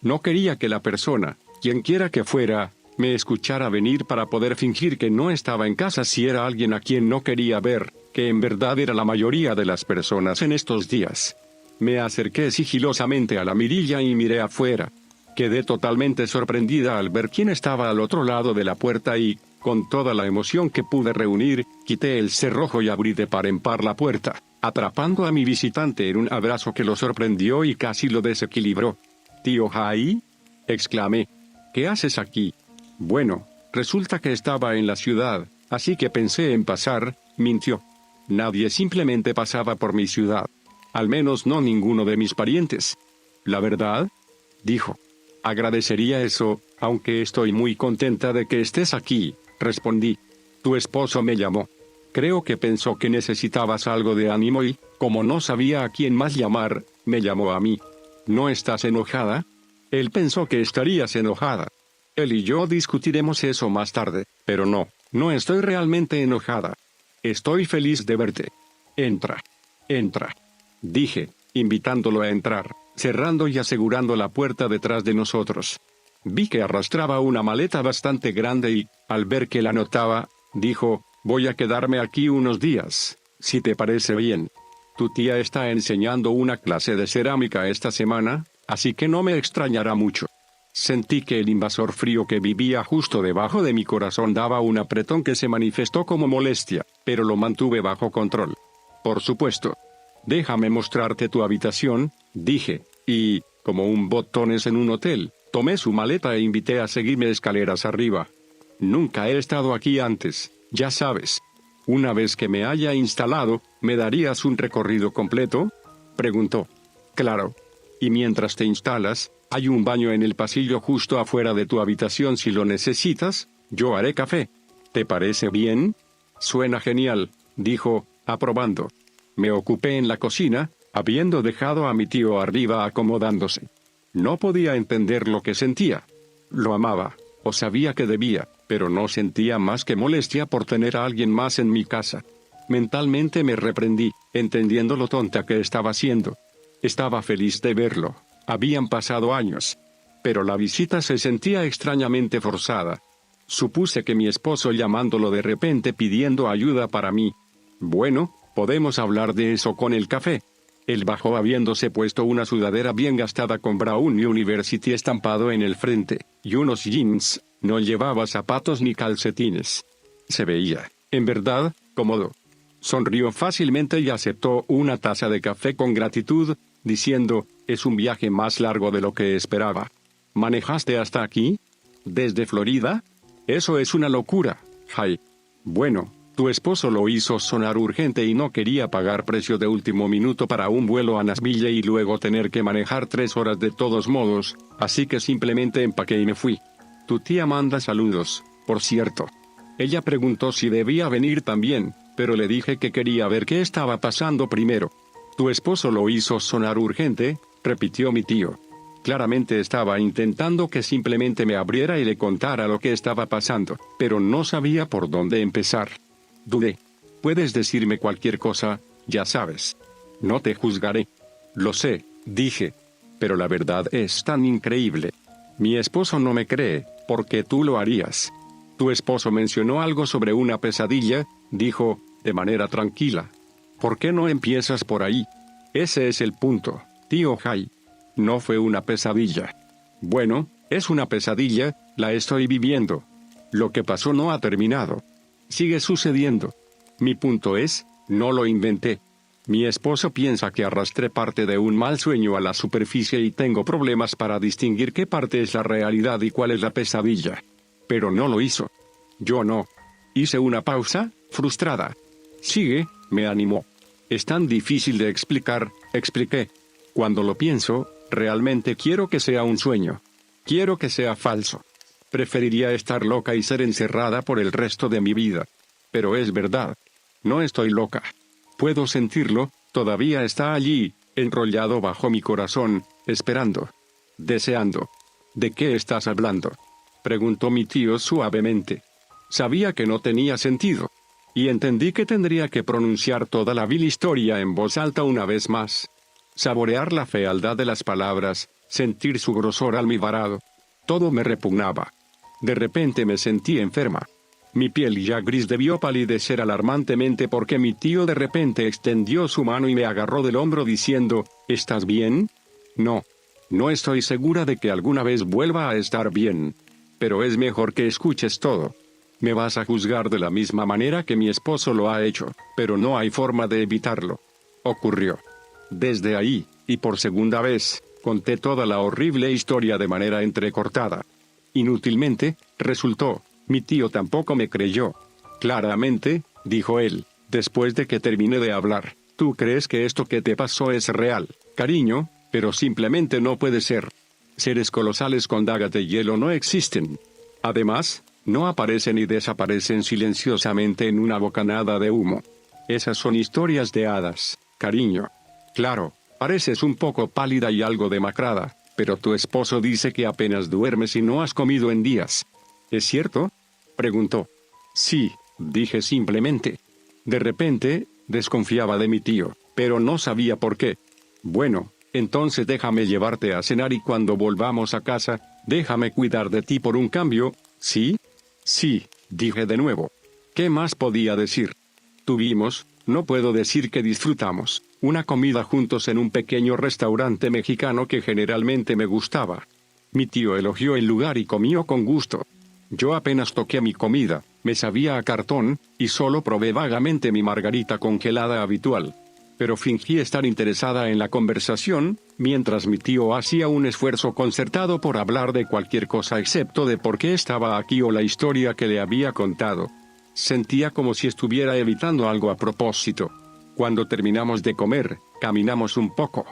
No quería que la persona, quienquiera que fuera, me escuchara venir para poder fingir que no estaba en casa si era alguien a quien no quería ver. que en verdad era la mayoría de las personas en estos días. Me acerqué sigilosamente a la mirilla y miré afuera. Quedé totalmente sorprendida al ver quién estaba al otro lado de la puerta y, con toda la emoción que pude reunir, quité el cerrojo y abrí de par en par la puerta, atrapando a mi visitante en un abrazo que lo sorprendió y casi lo desequilibró. «¿Tío Jai?», exclamé. «¿Qué haces aquí?». «Bueno, resulta que estaba en la ciudad, así que pensé en pasar», mintió. «Nadie simplemente pasaba por mi ciudad. Al menos no ninguno de mis parientes». «¿La verdad?», dijo. «Agradecería eso, aunque estoy muy contenta de que estés aquí», respondí. «Tu esposo me llamó. Creo que pensó que necesitabas algo de ánimo y, como no sabía a quién más llamar, me llamó a mí». «¿No estás enojada?». «Él pensó que estarías enojada. Él y yo discutiremos eso más tarde, pero no estoy realmente enojada. Estoy feliz de verte. Entra. Entra», dije, invitándolo a entrar, cerrando y asegurando la puerta detrás de nosotros. Vi que arrastraba una maleta bastante grande y, al ver que la notaba, dijo: «Voy a quedarme aquí unos días, si te parece bien. Tu tía está enseñando una clase de cerámica esta semana, así que no me extrañará mucho». Sentí que el invasor frío que vivía justo debajo de mi corazón daba un apretón que se manifestó como molestia, pero lo mantuve bajo control. «Por supuesto. Déjame mostrarte tu habitación», dije, y, como un botones en un hotel, tomé su maleta e invité a seguirme escaleras arriba. «Nunca he estado aquí antes, ya sabes. Una vez que me haya instalado, ¿me darías un recorrido completo?», preguntó. «Claro. Y mientras te instalas, hay un baño en el pasillo justo afuera de tu habitación si lo necesitas. Yo haré café. ¿Te parece bien?». «Suena genial», dijo, aprobando. Me ocupé en la cocina, habiendo dejado a mi tío arriba acomodándose. No podía entender lo que sentía. Lo amaba, o sabía que debía, pero no sentía más que molestia por tener a alguien más en mi casa. Mentalmente me reprendí, entendiendo lo tonta que estaba siendo. Estaba feliz de verlo. Habían pasado años. Pero la visita se sentía extrañamente forzada. Supuse que mi esposo llamándolo de repente pidiendo ayuda para mí. «Bueno, podemos hablar de eso con el café». Él bajó habiéndose puesto una sudadera bien gastada con Brown University estampado en el frente, y unos jeans. No llevaba zapatos ni calcetines. Se veía, en verdad, cómodo. Sonrió fácilmente y aceptó una taza de café con gratitud, diciendo: «Es un viaje más largo de lo que esperaba». «¿Manejaste hasta aquí? ¿Desde Florida? Eso es una locura, Jai». «Bueno, tu esposo lo hizo sonar urgente y no quería pagar precio de último minuto para un vuelo a Nashville y luego tener que manejar 3 horas de todos modos, así que simplemente empaqué y me fui. Tu tía manda saludos, por cierto». Ella preguntó si debía venir también, pero le dije que quería ver qué estaba pasando primero. «Tu esposo lo hizo sonar urgente», repitió mi tío. Claramente estaba intentando que simplemente me abriera y le contara lo que estaba pasando, pero no sabía por dónde empezar. Dudé. «Puedes decirme cualquier cosa, ya sabes. No te juzgaré». «Lo sé», dije. «Pero la verdad es tan increíble. Mi esposo no me cree, porque tú lo harías». «Tu esposo mencionó algo sobre una pesadilla», dijo, de manera tranquila. «¿Por qué no empiezas por ahí? Ese es el punto, tío Jai. No fue una pesadilla». «Bueno, es una pesadilla, la estoy viviendo. Lo que pasó no ha terminado. Sigue sucediendo. Mi punto es, no lo inventé. Mi esposo piensa que arrastré parte de un mal sueño a la superficie y tengo problemas para distinguir qué parte es la realidad y cuál es la pesadilla. Pero no lo hizo. Yo no». Hice una pausa, frustrada. «Sigue», me animó. «Es tan difícil de explicar», expliqué. «Cuando lo pienso, realmente quiero que sea un sueño. Quiero que sea falso. Preferiría estar loca y ser encerrada por el resto de mi vida. Pero es verdad. No estoy loca. Puedo sentirlo, todavía está allí, enrollado bajo mi corazón, esperando. Deseando». «¿De qué estás hablando?», preguntó mi tío suavemente. Sabía que no tenía sentido. Y entendí que tendría que pronunciar toda la vil historia en voz alta una vez más. Saborear la fealdad de las palabras, sentir su grosor almibarado. Todo me repugnaba. De repente me sentí enferma. Mi piel ya gris debió palidecer alarmantemente porque mi tío de repente extendió su mano y me agarró del hombro diciendo, ¿estás bien? No. No estoy segura de que alguna vez vuelva a estar bien. Pero es mejor que escuches todo. Me vas a juzgar de la misma manera que mi esposo lo ha hecho, pero no hay forma de evitarlo. Ocurrió. Desde ahí, y por segunda vez, conté toda la horrible historia de manera entrecortada. Inútilmente, resultó. Mi tío tampoco me creyó. Claramente, dijo él, después de que terminé de hablar, tú crees que esto que te pasó es real, cariño, pero simplemente no puede ser. Seres colosales con dagas de hielo no existen. Además, no aparecen y desaparecen silenciosamente en una bocanada de humo. Esas son historias de hadas, cariño. Claro, pareces un poco pálida y algo demacrada, pero tu esposo dice que apenas duermes y no has comido en días. ¿Es cierto? Preguntó. Sí, dije simplemente. De repente, desconfiaba de mi tío, pero no sabía por qué. Bueno, entonces déjame llevarte a cenar y cuando volvamos a casa, déjame cuidar de ti por un cambio, ¿sí? Sí, dije de nuevo. ¿Qué más podía decir? Tuvimos, no puedo decir que disfrutamos, una comida juntos en un pequeño restaurante mexicano que generalmente me gustaba. Mi tío elogió el lugar y comió con gusto. Yo apenas toqué mi comida, me sabía a cartón, y solo probé vagamente mi margarita congelada habitual. Pero fingí estar interesada en la conversación, mientras mi tío hacía un esfuerzo concertado por hablar de cualquier cosa excepto de por qué estaba aquí o la historia que le había contado. Sentía como si estuviera evitando algo a propósito. Cuando terminamos de comer, caminamos un poco.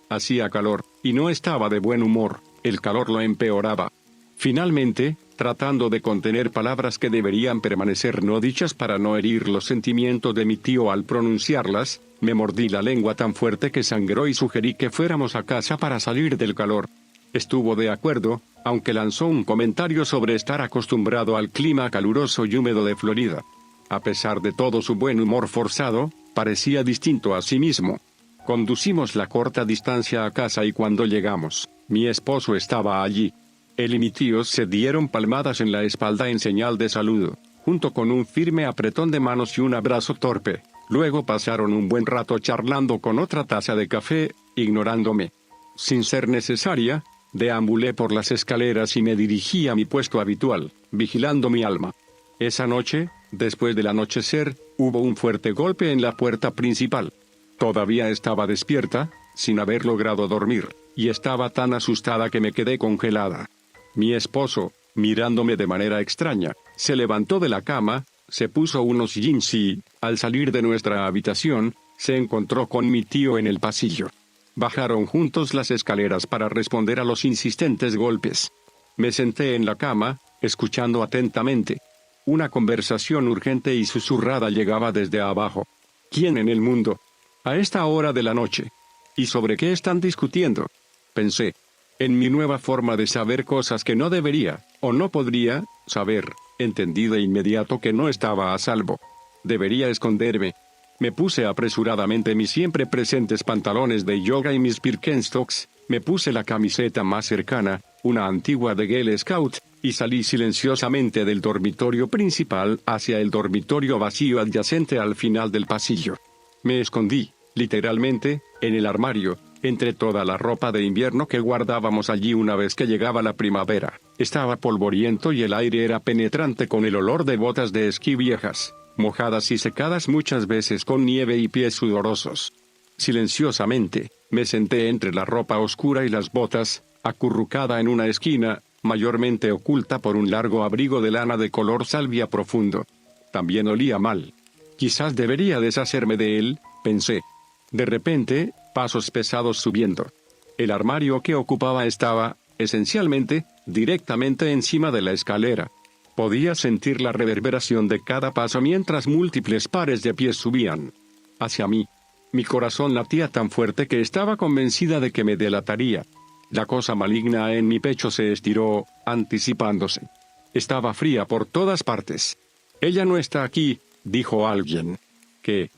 Hacía calor, y no estaba de buen humor, el calor lo empeoraba. Finalmente, tratando de contener palabras que deberían permanecer no dichas para no herir los sentimientos de mi tío al pronunciarlas, me mordí la lengua tan fuerte que sangró y sugerí que fuéramos a casa para salir del calor. Estuvo de acuerdo, aunque lanzó un comentario sobre estar acostumbrado al clima caluroso y húmedo de Florida. A pesar de todo su buen humor forzado, parecía distinto a sí mismo. Conducimos la corta distancia a casa y cuando llegamos, mi esposo estaba allí. Él y mi tío se dieron palmadas en la espalda en señal de saludo, junto con un firme apretón de manos y un abrazo torpe. Luego pasaron un buen rato charlando con otra taza de café, ignorándome. Sin ser necesaria, deambulé por las escaleras y me dirigí a mi puesto habitual, vigilando mi alma. Esa noche, después del anochecer, hubo un fuerte golpe en la puerta principal. Todavía estaba despierta, sin haber logrado dormir, y estaba tan asustada que me quedé congelada. Mi esposo, mirándome de manera extraña, se levantó de la cama, se puso unos jeans y, al salir de nuestra habitación, se encontró con mi tío en el pasillo. Bajaron juntos las escaleras para responder a los insistentes golpes. Me senté en la cama, escuchando atentamente. Una conversación urgente y susurrada llegaba desde abajo. ¿Quién en el mundo? A esta hora de la noche. ¿Y sobre qué están discutiendo? Pensé. En mi nueva forma de saber cosas que no debería, o no podría, saber, entendí de inmediato que no estaba a salvo. Debería esconderme. Me puse apresuradamente mis siempre presentes pantalones de yoga y mis Birkenstocks, me puse la camiseta más cercana, una antigua de Girl Scout, y salí silenciosamente del dormitorio principal hacia el dormitorio vacío adyacente al final del pasillo. Me escondí, literalmente, en el armario, entre toda la ropa de invierno que guardábamos allí una vez que llegaba la primavera. Estaba polvoriento y el aire era penetrante con el olor de botas de esquí viejas, mojadas y secadas muchas veces con nieve y pies sudorosos. Silenciosamente, me senté entre la ropa oscura y las botas, acurrucada en una esquina, mayormente oculta por un largo abrigo de lana de color salvia profundo. También olía mal. Quizás debería deshacerme de él, pensé. De repente, pasos pesados subiendo. El armario que ocupaba estaba, esencialmente, directamente encima de la escalera. Podía sentir la reverberación de cada paso mientras múltiples pares de pies subían hacia mí. Mi corazón latía tan fuerte que estaba convencida de que me delataría. La cosa maligna en mi pecho se estiró, anticipándose. Estaba fría por todas partes. «Ella no está aquí», dijo alguien. «¿Qué?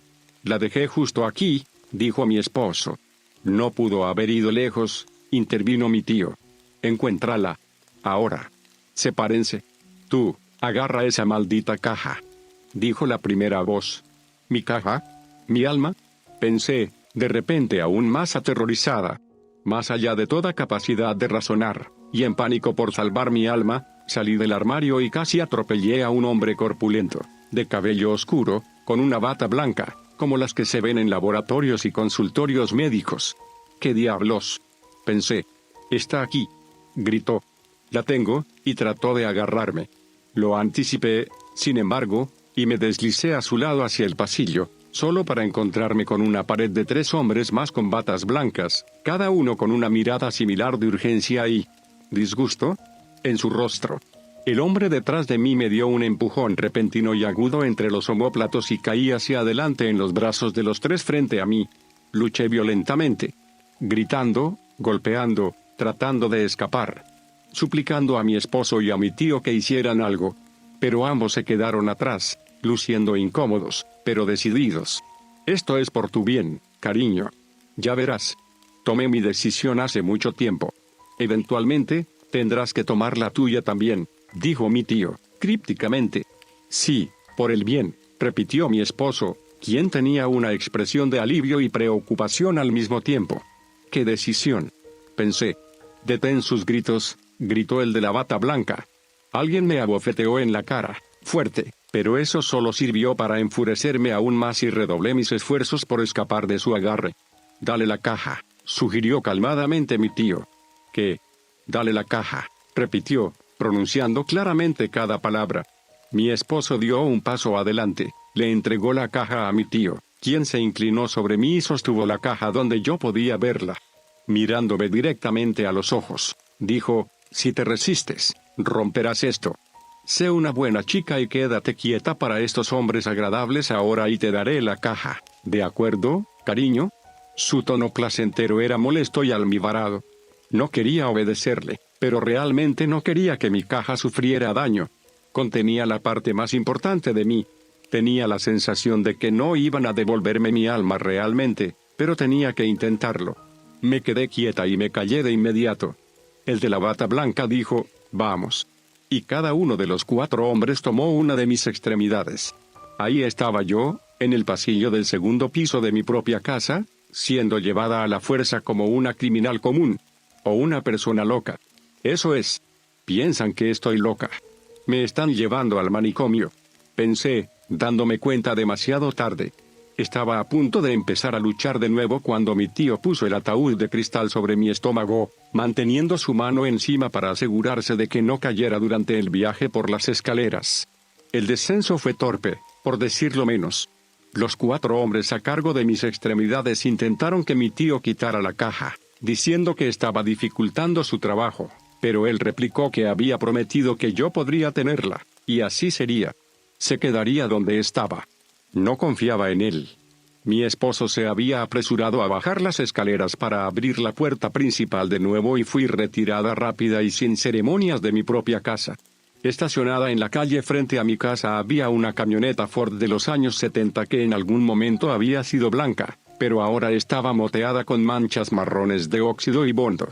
La dejé justo aquí», dijo mi esposo. «No pudo haber ido lejos», intervino mi tío. «Encuéntrala. Ahora. Sepárense. Tú, Agarra esa maldita caja, dijo la primera voz. ¿Mi caja? ¿Mi alma? Pensé, de repente aún más aterrorizada. Más allá de toda capacidad de razonar, y en pánico por salvar mi alma, salí del armario y casi atropellé a un hombre corpulento, de cabello oscuro, con una bata blanca, como las que se ven en laboratorios y consultorios médicos. ¿Qué diablos? Pensé. Está aquí. Gritó. La tengo, y trató de agarrarme. Lo anticipé, sin embargo, y me deslicé a su lado hacia el pasillo, solo para encontrarme con una pared de 3 hombres más con batas blancas, cada uno con una mirada similar de urgencia y disgusto en su rostro. El hombre detrás de mí me dio un empujón repentino y agudo entre los omóplatos y caí hacia adelante en los brazos de los 3 frente a mí. Luché violentamente, gritando, golpeando, tratando de escapar, suplicando a mi esposo y a mi tío que hicieran algo. Pero ambos se quedaron atrás, luciendo incómodos, pero decididos. Esto es por tu bien, cariño. Ya verás. Tomé mi decisión hace mucho tiempo. Eventualmente, tendrás que tomar la tuya también, dijo mi tío, crípticamente. Sí, por el bien, repitió mi esposo, quien tenía una expresión de alivio y preocupación al mismo tiempo. ¿Qué decisión? Pensé. Detén sus gritos, gritó el de la bata blanca. Alguien me abofeteó en la cara, fuerte, pero eso solo sirvió para enfurecerme aún más y redoblé mis esfuerzos por escapar de su agarre. Dale la caja, sugirió calmadamente mi tío. ¿Qué? Dale la caja, repitió, pronunciando claramente cada palabra. Mi esposo dio un paso adelante, le entregó la caja a mi tío, quien se inclinó sobre mí y sostuvo la caja donde yo podía verla. Mirándome directamente a los ojos, dijo, si te resistes, romperás esto. Sé una buena chica y quédate quieta para estos hombres agradables ahora y te daré la caja. ¿De acuerdo, cariño? Su tono placentero era molesto y almibarado. No quería obedecerle, pero realmente no quería que mi caja sufriera daño. Contenía la parte más importante de mí. Tenía la sensación de que no iban a devolverme mi alma realmente, pero tenía que intentarlo. Me quedé quieta y me callé de inmediato. El de la bata blanca dijo, vamos. Y cada uno de los 4 hombres tomó una de mis extremidades. Ahí estaba yo, en el pasillo del segundo piso de mi propia casa, siendo llevada a la fuerza como una criminal común. O una persona loca. Eso es. Piensan que estoy loca. Me están llevando al manicomio. Pensé, dándome cuenta demasiado tarde. Estaba a punto de empezar a luchar de nuevo cuando mi tío puso el ataúd de cristal sobre mi estómago, manteniendo su mano encima para asegurarse de que no cayera durante el viaje por las escaleras. El descenso fue torpe, por decirlo menos. Los 4 hombres a cargo de mis extremidades intentaron que mi tío quitara la caja, diciendo que estaba dificultando su trabajo, pero él replicó que había prometido que yo podría tenerla, y así sería. Se quedaría donde estaba. No confiaba en él. Mi esposo se había apresurado a bajar las escaleras para abrir la puerta principal de nuevo y fui retirada rápida y sin ceremonias de mi propia casa. Estacionada en la calle frente a mi casa había una camioneta Ford de los años 70 que en algún momento había sido blanca, pero ahora estaba moteada con manchas marrones de óxido y bondo.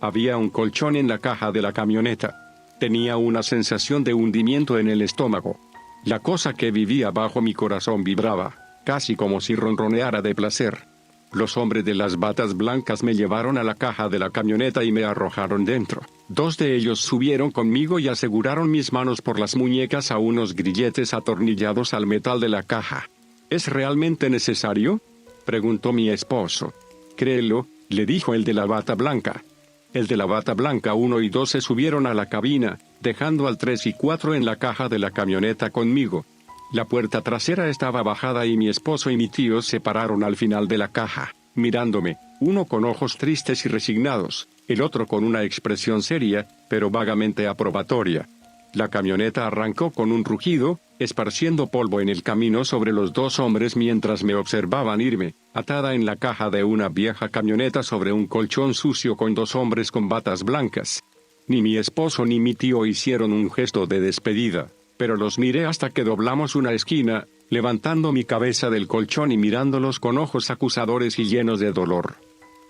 Había un colchón en la caja de la camioneta. Tenía una sensación de hundimiento en el estómago. La cosa que vivía bajo mi corazón vibraba, casi como si ronroneara de placer. Los hombres de las batas blancas me llevaron a la caja de la camioneta y me arrojaron dentro. 2 de ellos subieron conmigo y aseguraron mis manos por las muñecas a unos grilletes atornillados al metal de la caja. ¿Es realmente necesario?, preguntó mi esposo. Créelo, le dijo el de la bata blanca. El de la bata blanca 1 y 2 se subieron a la cabina, dejando al 3 y 4 en la caja de la camioneta conmigo. La puerta trasera estaba bajada y mi esposo y mi tío se pararon al final de la caja, mirándome, uno con ojos tristes y resignados, el otro con una expresión seria, pero vagamente aprobatoria. La camioneta arrancó con un rugido, esparciendo polvo en el camino sobre los 2 hombres mientras me observaban irme, atada en la caja de una vieja camioneta sobre un colchón sucio con 2 hombres con batas blancas. Ni mi esposo ni mi tío hicieron un gesto de despedida, pero los miré hasta que doblamos una esquina, levantando mi cabeza del colchón y mirándolos con ojos acusadores y llenos de dolor.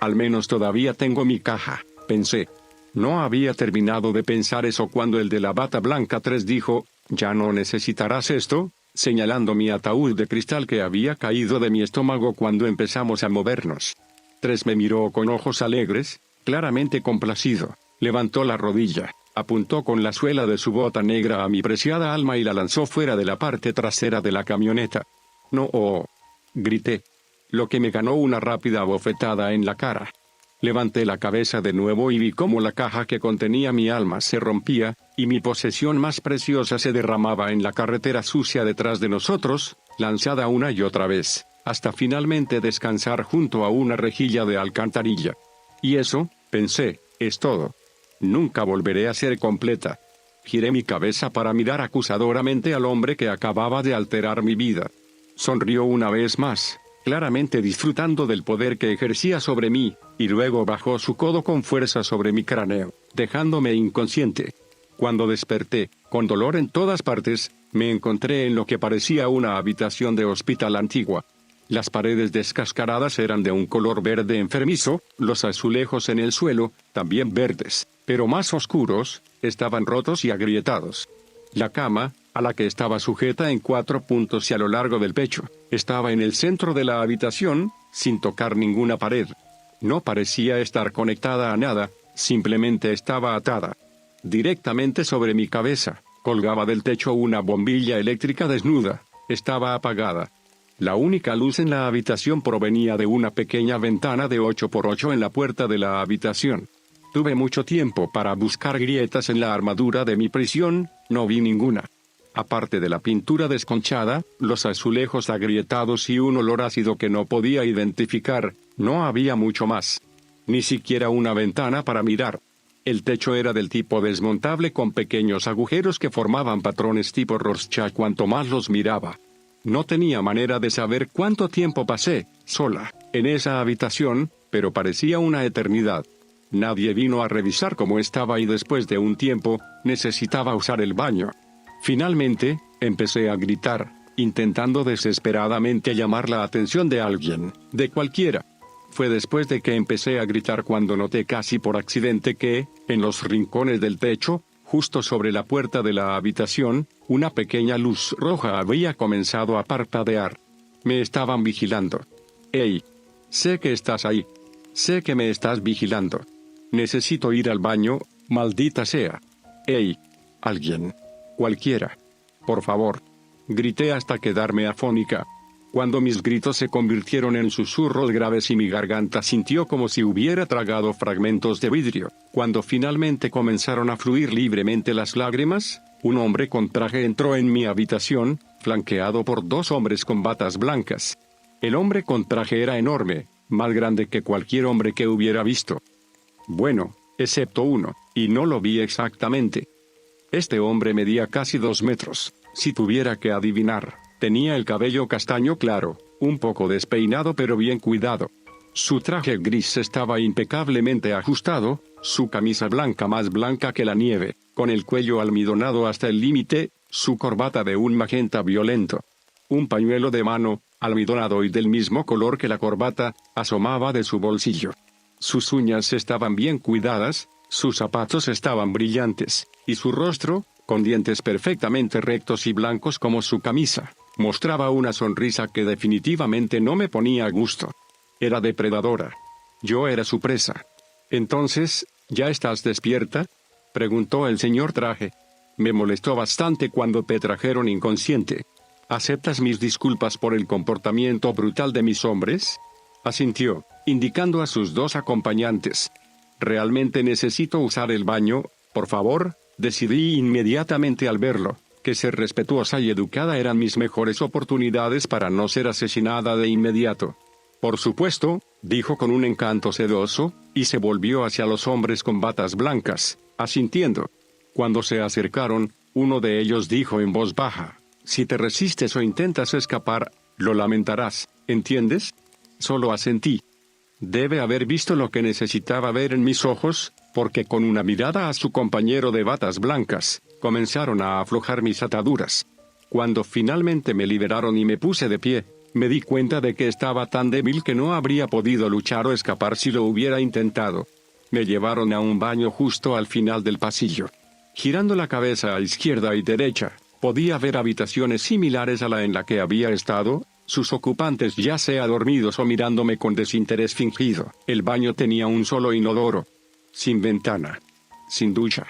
Al menos todavía tengo mi caja, pensé. No había terminado de pensar eso cuando el de la bata blanca 3 dijo, Ya no necesitarás esto, señalando mi ataúd de cristal que había caído de mi estómago cuando empezamos a movernos. 3 me miró con ojos alegres, claramente complacido. Levantó la rodilla, apuntó con la suela de su bota negra a mi preciada alma y la lanzó fuera de la parte trasera de la camioneta. No, oh, grité, lo que me ganó una rápida bofetada en la cara. Levanté la cabeza de nuevo y vi cómo la caja que contenía mi alma se rompía, y mi posesión más preciosa se derramaba en la carretera sucia detrás de nosotros, lanzada una y otra vez, hasta finalmente descansar junto a una rejilla de alcantarilla. Y eso, pensé, es todo. Nunca volveré a ser completa. Giré mi cabeza para mirar acusadoramente al hombre que acababa de alterar mi vida. Sonrió una vez más, claramente disfrutando del poder que ejercía sobre mí, y luego bajó su codo con fuerza sobre mi cráneo, dejándome inconsciente. Cuando desperté, con dolor en todas partes, me encontré en lo que parecía una habitación de hospital antigua. Las paredes descascaradas eran de un color verde enfermizo, los azulejos en el suelo, también verdes, pero más oscuros, estaban rotos y agrietados. La cama, a la que estaba sujeta en 4 puntos y a lo largo del pecho, estaba en el centro de la habitación, sin tocar ninguna pared. No parecía estar conectada a nada, simplemente estaba atada. Directamente sobre mi cabeza, colgaba del techo una bombilla eléctrica desnuda, estaba apagada. La única luz en la habitación provenía de una pequeña ventana de 8x8 en la puerta de la habitación. Tuve mucho tiempo para buscar grietas en la armadura de mi prisión, no vi ninguna. Aparte de la pintura desconchada, los azulejos agrietados y un olor ácido que no podía identificar, no había mucho más. Ni siquiera una ventana para mirar. El techo era del tipo desmontable con pequeños agujeros que formaban patrones tipo Rorschach cuanto más los miraba. No tenía manera de saber cuánto tiempo pasé, sola, en esa habitación, pero parecía una eternidad. Nadie vino a revisar cómo estaba y después de un tiempo, necesitaba usar el baño. Finalmente, empecé a gritar, intentando desesperadamente llamar la atención de alguien, de cualquiera. Fue después de que empecé a gritar cuando noté casi por accidente que, en los rincones del techo, justo sobre la puerta de la habitación, una pequeña luz roja había comenzado a parpadear. Me estaban vigilando. ¡Hey! Sé que estás ahí. Sé que me estás vigilando. Necesito ir al baño, maldita sea. ¡Hey! Alguien. Cualquiera. Por favor. Grité hasta quedarme afónica. Cuando mis gritos se convirtieron en susurros graves y mi garganta sintió como si hubiera tragado fragmentos de vidrio, cuando finalmente comenzaron a fluir libremente las lágrimas, un hombre con traje entró en mi habitación, flanqueado por 2 hombres con batas blancas. El hombre con traje era enorme, más grande que cualquier hombre que hubiera visto. Bueno, excepto uno, y no lo vi exactamente. Este hombre medía casi 2 metros, si tuviera que adivinar. Tenía el cabello castaño claro, un poco despeinado pero bien cuidado. Su traje gris estaba impecablemente ajustado, su camisa blanca más blanca que la nieve, con el cuello almidonado hasta el límite, su corbata de un magenta violento. Un pañuelo de mano, almidonado y del mismo color que la corbata, asomaba de su bolsillo. Sus uñas estaban bien cuidadas, sus zapatos estaban brillantes, y su rostro, con dientes perfectamente rectos y blancos como su camisa, mostraba una sonrisa que definitivamente no me ponía a gusto. Era depredadora. Yo era su presa. Entonces, ¿ya estás despierta?, preguntó el señor Traje. Me molestó bastante cuando te trajeron inconsciente. ¿Aceptas mis disculpas por el comportamiento brutal de mis hombres? Asintió, indicando a sus 2 acompañantes. Realmente necesito usar el baño, por favor. Decidí inmediatamente al verlo, que ser respetuosa y educada eran mis mejores oportunidades para no ser asesinada de inmediato. Por supuesto, dijo con un encanto sedoso, y se volvió hacia los hombres con batas blancas, asintiendo. Cuando se acercaron, uno de ellos dijo en voz baja, si te resistes o intentas escapar, lo lamentarás, ¿entiendes? Solo asentí. Debe haber visto lo que necesitaba ver en mis ojos, porque con una mirada a su compañero de batas blancas, comenzaron a aflojar mis ataduras. Cuando finalmente me liberaron y me puse de pie, me di cuenta de que estaba tan débil que no habría podido luchar o escapar si lo hubiera intentado. Me llevaron a un baño justo al final del pasillo. Girando la cabeza a izquierda y derecha, Podía ver habitaciones similares a la en la que había estado, sus ocupantes ya sea dormidos o mirándome con desinterés fingido. El baño tenía un solo inodoro. Sin ventana. Sin ducha.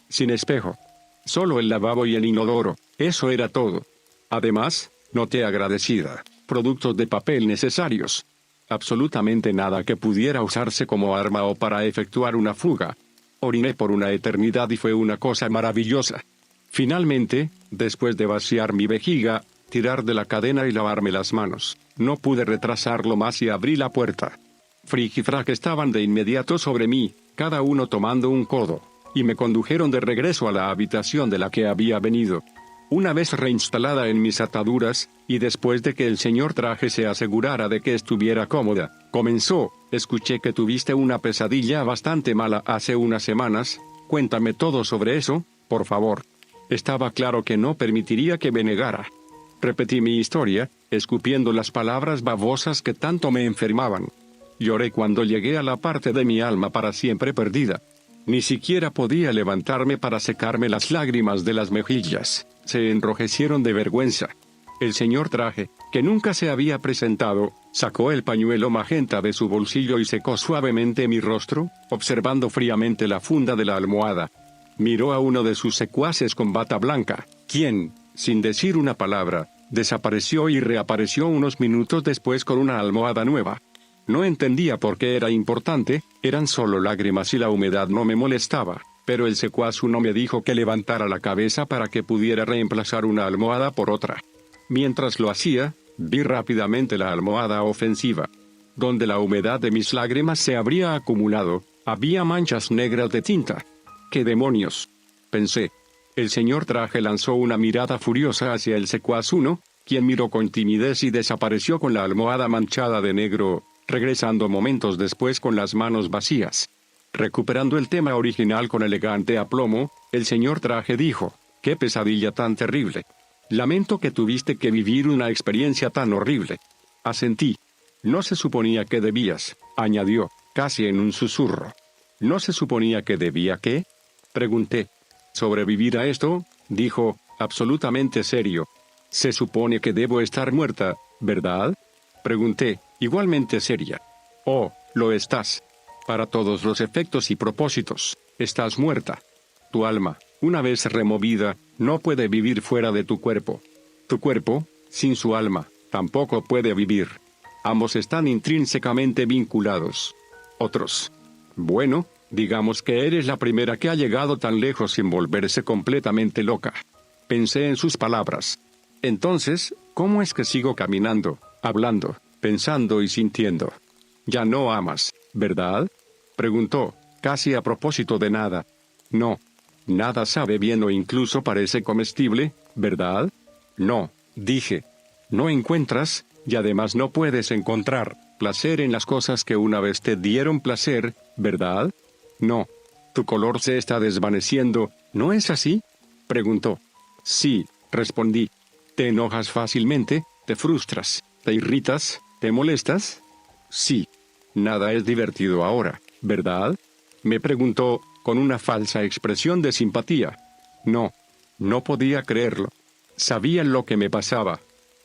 Sin espejo. Solo el lavabo y el inodoro. Eso era todo. Además, noté agradecida, productos de papel necesarios. Absolutamente nada que pudiera usarse como arma o para efectuar una fuga. Oriné por una eternidad y fue una cosa maravillosa. Finalmente, después de vaciar mi vejiga, tirar de la cadena y lavarme las manos, no pude retrasarlo más y abrí la puerta. Frick y Frag estaban de inmediato sobre mí, cada uno tomando un codo, y me condujeron de regreso a la habitación de la que había venido. Una vez reinstalada en mis ataduras, y después de que el señor Traje se asegurara de que estuviera cómoda, comenzó: escuché que tuviste una pesadilla bastante mala hace unas semanas, cuéntame todo sobre eso, por favor. Estaba claro que no permitiría que me negara. Repetí mi historia, escupiendo las palabras babosas que tanto me enfermaban. Lloré cuando llegué a la parte de mi alma para siempre perdida. Ni siquiera podía levantarme para secarme las lágrimas de las mejillas. Se enrojecieron de vergüenza. El señor Traje, que nunca se había presentado, sacó el pañuelo magenta de su bolsillo y secó suavemente mi rostro, observando fríamente la funda de la almohada. Miró a uno de sus secuaces con bata blanca, quien, sin decir una palabra, desapareció y reapareció unos minutos después con una almohada nueva. No entendía por qué era importante, eran solo lágrimas y la humedad no me molestaba, pero el secuaz no me dijo que levantara la cabeza para que pudiera reemplazar una almohada por otra. Mientras lo hacía, vi rápidamente la almohada ofensiva. Donde la humedad de mis lágrimas se habría acumulado, había manchas negras de tinta. ¡Qué demonios!, pensé. El señor Traje lanzó una mirada furiosa hacia el secuaz 1, quien miró con timidez y desapareció con la almohada manchada de negro, regresando momentos después con las manos vacías. Recuperando el tema original con elegante aplomo, el señor Traje dijo: «¡Qué pesadilla tan terrible! Lamento que tuviste que vivir una experiencia tan horrible». Asentí. «No se suponía que debías», añadió, casi en un susurro. «¿No se suponía que debía qué?», pregunté. «Sobrevivir a esto», dijo, absolutamente serio. «Se supone que debo estar muerta, ¿verdad?», pregunté, igualmente seria. «Oh, lo estás. Para todos los efectos y propósitos, estás muerta. Tu alma, una vez removida, no puede vivir fuera de tu cuerpo. Tu cuerpo, sin su alma, tampoco puede vivir. Ambos están intrínsecamente vinculados». Otros. «Bueno, digamos que eres la primera que ha llegado tan lejos sin volverse completamente loca». Pensé en sus palabras. Entonces, ¿cómo es que sigo caminando, hablando, pensando y sintiendo? «Ya no amas, ¿verdad?», preguntó, casi a propósito de nada. «No. Nada sabe bien o incluso parece comestible, ¿verdad?». «No», dije. «No encuentras, y además no puedes encontrar, placer en las cosas que una vez te dieron placer, ¿verdad?». «No». «Tu color se está desvaneciendo, ¿no es así?», preguntó. «Sí», respondí. «¿Te enojas fácilmente? ¿Te frustras? ¿Te irritas? ¿Te molestas?». «Sí». «Nada es divertido ahora, ¿verdad?», me preguntó, con una falsa expresión de simpatía. No. No podía creerlo. Sabía lo que me pasaba.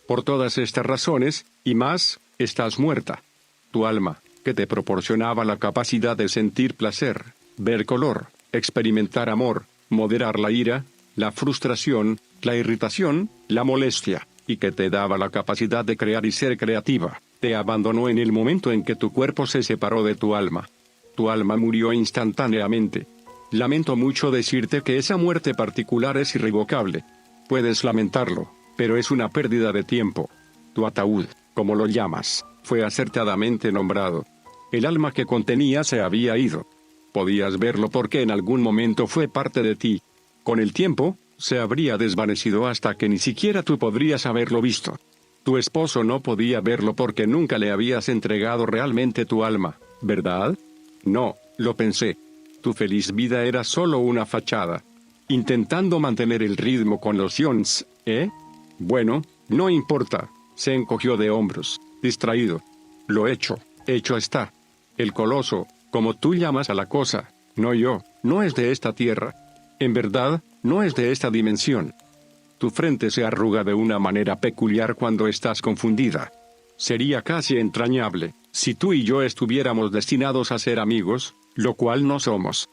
«Por todas estas razones, y más, estás muerta. Tu alma, que te proporcionaba la capacidad de sentir placer, ver color, experimentar amor, moderar la ira, la frustración, la irritación, la molestia, y que te daba la capacidad de crear y ser creativa, te abandonó en el momento en que tu cuerpo se separó de tu alma. Tu alma murió instantáneamente. Lamento mucho decirte que esa muerte particular es irrevocable. Puedes lamentarlo, pero es una pérdida de tiempo. Tu ataúd, como lo llamas, fue acertadamente nombrado. El alma que contenía se había ido. Podías verlo porque en algún momento fue parte de ti. Con el tiempo, se habría desvanecido hasta que ni siquiera tú podrías haberlo visto. Tu esposo no podía verlo porque nunca le habías entregado realmente tu alma, ¿verdad? No, lo pensé. Tu feliz vida era solo una fachada. Intentando mantener el ritmo con los Jones, ¿eh? Bueno, no importa. Se encogió de hombros, distraído. Lo hecho está. El coloso, como tú llamas a la cosa, no yo, no es de esta tierra. En verdad, no es de esta dimensión. Tu frente se arruga de una manera peculiar cuando estás confundida. Sería casi entrañable si tú y yo estuviéramos destinados a ser amigos, lo cual no somos.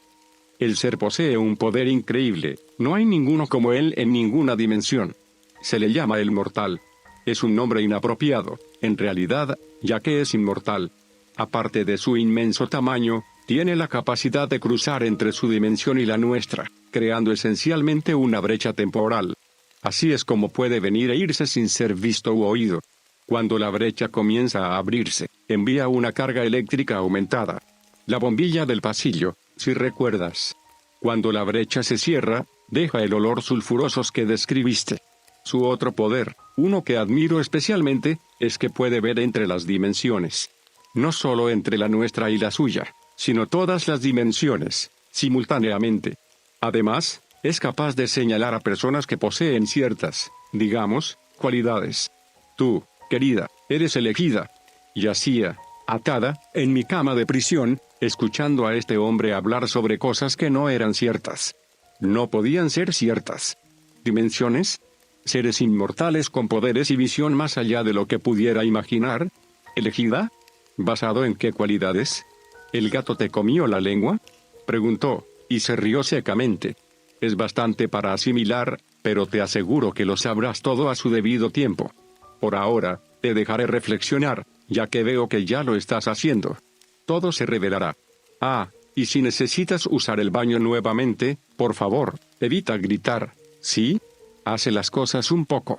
El ser posee un poder increíble, no hay ninguno como él en ninguna dimensión. Se le llama el mortal. Es un nombre inapropiado, en realidad, ya que es inmortal. Aparte de su inmenso tamaño, tiene la capacidad de cruzar entre su dimensión y la nuestra, creando esencialmente una brecha temporal. Así es como puede venir e irse sin ser visto u oído. Cuando la brecha comienza a abrirse, envía una carga eléctrica aumentada. La bombilla del pasillo, si recuerdas. Cuando la brecha se cierra, deja el olor sulfurosos que describiste. Su otro poder, uno que admiro especialmente, es que puede ver entre las dimensiones. No solo entre la nuestra y la suya, sino todas las dimensiones, simultáneamente. Además, es capaz de señalar a personas que poseen ciertas, digamos, cualidades. Tú, querida, eres elegida. Yacía, atada, en mi cama de prisión, escuchando a este hombre hablar sobre cosas que no eran ciertas. No podían ser ciertas. ¿Dimensiones? ¿Seres inmortales con poderes y visión más allá de lo que pudiera imaginar? ¿Elegida? ¿Basado en qué cualidades? ¿El gato te comió la lengua?, preguntó, y se rió secamente. Es bastante para asimilar, pero te aseguro que lo sabrás todo a su debido tiempo. Por ahora, te dejaré reflexionar, ya que veo que ya lo estás haciendo. Todo se revelará. Ah, y si necesitas usar el baño nuevamente, por favor, evita gritar, ¿sí? Hace las cosas un poco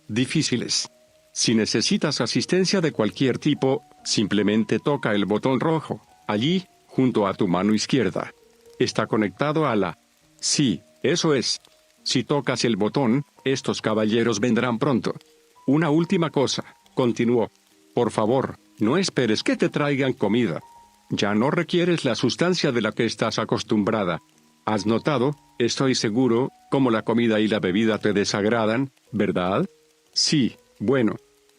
difíciles. Si necesitas asistencia de cualquier tipo, simplemente toca el botón rojo, allí, junto a tu mano izquierda. Está conectado a la... Sí, eso es. Si tocas el botón, estos caballeros vendrán pronto. Una última cosa, continuó. Por favor, no esperes que te traigan comida. Ya no requieres la sustancia de la que estás acostumbrada. ¿Has notado, estoy seguro, cómo la comida y la bebida te desagradan, verdad? Sí, bueno.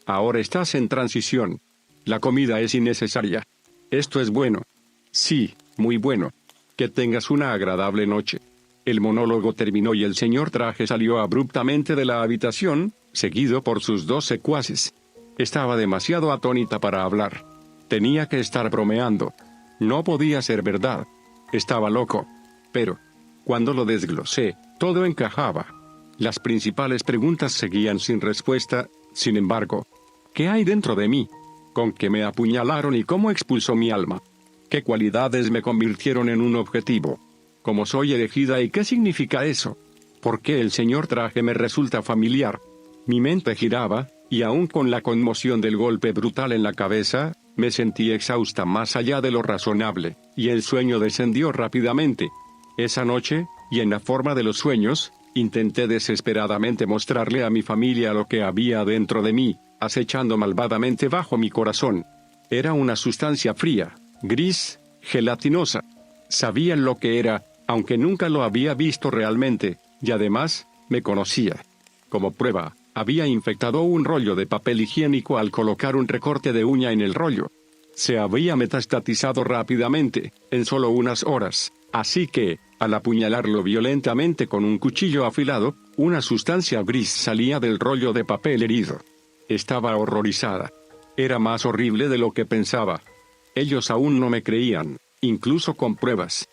Ahora estás en transición. La comida es innecesaria. Esto es bueno. Sí, muy bueno. Que tengas una agradable noche. El monólogo terminó y el señor Traje salió abruptamente de la habitación, seguido por sus dos secuaces. Estaba demasiado atónita para hablar. Tenía que estar bromeando. No podía ser verdad. Estaba loco. Pero, cuando lo desglosé, todo encajaba. Las principales preguntas seguían sin respuesta, sin embargo. ¿Qué hay dentro de mí? ¿Con qué me apuñalaron y cómo expulsó mi alma? ¿Qué cualidades me convirtieron en un objetivo? ¿Cómo soy elegida y qué significa eso? ¿Por qué el señor Traje me resulta familiar? Mi mente giraba, y aún con la conmoción del golpe brutal en la cabeza, me sentí exhausta más allá de lo razonable, y el sueño descendió rápidamente. Esa noche, y en la forma de los sueños, intenté desesperadamente mostrarle a mi familia lo que había dentro de mí, acechando malvadamente bajo mi corazón. Era una sustancia fría, gris, gelatinosa. Sabían lo que era, aunque nunca lo había visto realmente, y además, me conocía. Como prueba, había infectado un rollo de papel higiénico al colocar un recorte de uña en el rollo. Se había metastatizado rápidamente, en solo unas horas, así que, al apuñalarlo violentamente con un cuchillo afilado, una sustancia gris salía del rollo de papel herido. Estaba horrorizada. Era más horrible de lo que pensaba. Ellos aún no me creían, incluso con pruebas.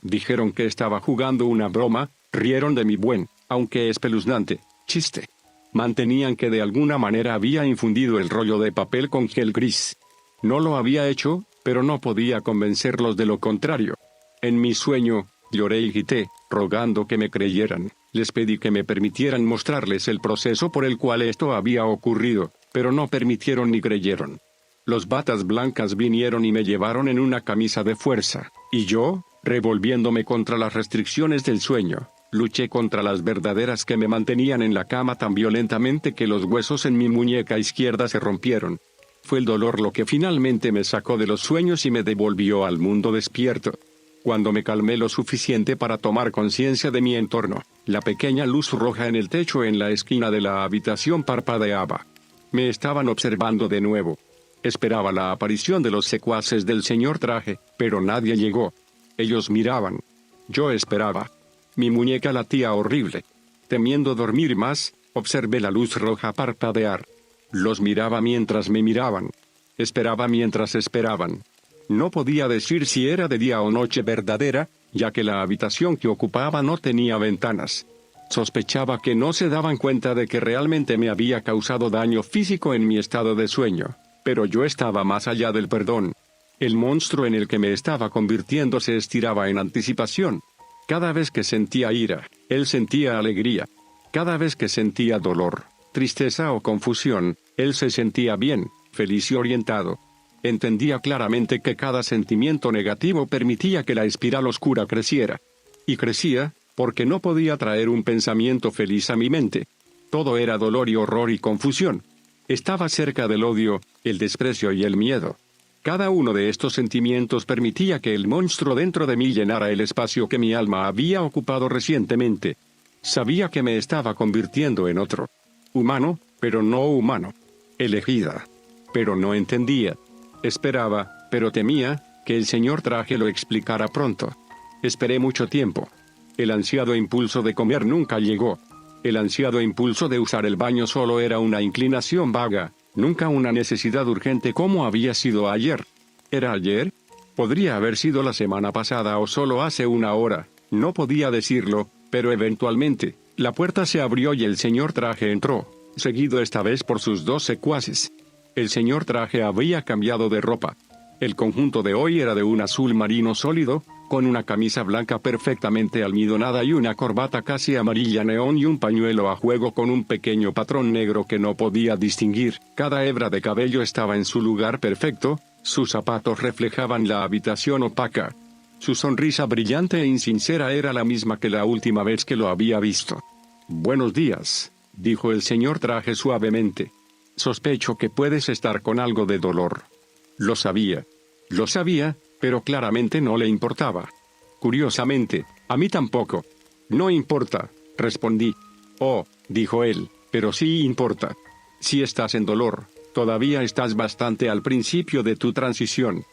Dijeron que estaba jugando una broma, rieron de mi buen, aunque espeluznante, chiste. Mantenían que de alguna manera había infundido el rollo de papel con gel gris. No lo había hecho, pero no podía convencerlos de lo contrario. En mi sueño, lloré y grité, rogando que me creyeran. Les pedí que me permitieran mostrarles el proceso por el cual esto había ocurrido, pero no permitieron ni creyeron. Los batas blancas vinieron y me llevaron en una camisa de fuerza, y yo, revolviéndome contra las restricciones del sueño, luché contra las verdaderas que me mantenían en la cama tan violentamente que los huesos en mi muñeca izquierda se rompieron. Fue el dolor lo que finalmente me sacó de los sueños y me devolvió al mundo despierto. Cuando me calmé lo suficiente para tomar conciencia de mi entorno, la pequeña luz roja en el techo en la esquina de la habitación parpadeaba. Me estaban observando de nuevo. Esperaba la aparición de los secuaces del señor Traje, pero nadie llegó. Ellos miraban. Yo esperaba. Mi muñeca latía horrible. Temiendo dormir más, Observé la luz roja parpadear. Los miraba mientras me miraban. Esperaba mientras esperaban. No podía decir si era de día o noche verdadera, ya que la habitación que ocupaba no tenía ventanas. Sospechaba que no se daban cuenta de que realmente me había causado daño físico en mi estado de sueño, pero yo estaba más allá del perdón. El monstruo en el que me estaba convirtiendo se estiraba en anticipación. Cada vez que sentía ira, él sentía alegría. Cada vez que sentía dolor, tristeza o confusión, él se sentía bien, feliz y orientado. Entendía claramente que cada sentimiento negativo permitía que la espiral oscura creciera. Y crecía, porque no podía traer un pensamiento feliz a mi mente. Todo era dolor y horror y confusión. Estaba cerca del odio, el desprecio y el miedo. Cada uno de estos sentimientos permitía que el monstruo dentro de mí llenara el espacio que mi alma había ocupado recientemente. Sabía que me estaba convirtiendo en otro. Humano, pero no humano. Elegida. Pero no entendía. Esperaba, pero temía, que el señor Traje lo explicara pronto. Esperé mucho tiempo. El ansiado impulso de comer nunca llegó. El ansiado impulso de usar el baño solo era una inclinación vaga, nunca una necesidad urgente como había sido ayer. ¿Era ayer? Podría haber sido la semana pasada o solo hace una hora, no podía decirlo, pero eventualmente, la puerta se abrió y el señor Traje entró, seguido esta vez por sus dos secuaces. El señor Traje había cambiado de ropa. El conjunto de hoy era de un azul marino sólido, con una camisa blanca perfectamente almidonada y una corbata casi amarilla neón y un pañuelo a juego con un pequeño patrón negro que no podía distinguir. Cada hebra de cabello estaba en su lugar perfecto, sus zapatos reflejaban la habitación opaca. Su sonrisa brillante e insincera era la misma que la última vez que lo había visto. «Buenos días», dijo el señor Traje suavemente. «Sospecho que puedes estar con algo de dolor». Lo sabía, pero claramente no le importaba. Curiosamente, a mí tampoco. «No importa», respondí. «Oh», dijo él, «pero sí importa. Si estás en dolor, todavía estás bastante al principio de tu transición.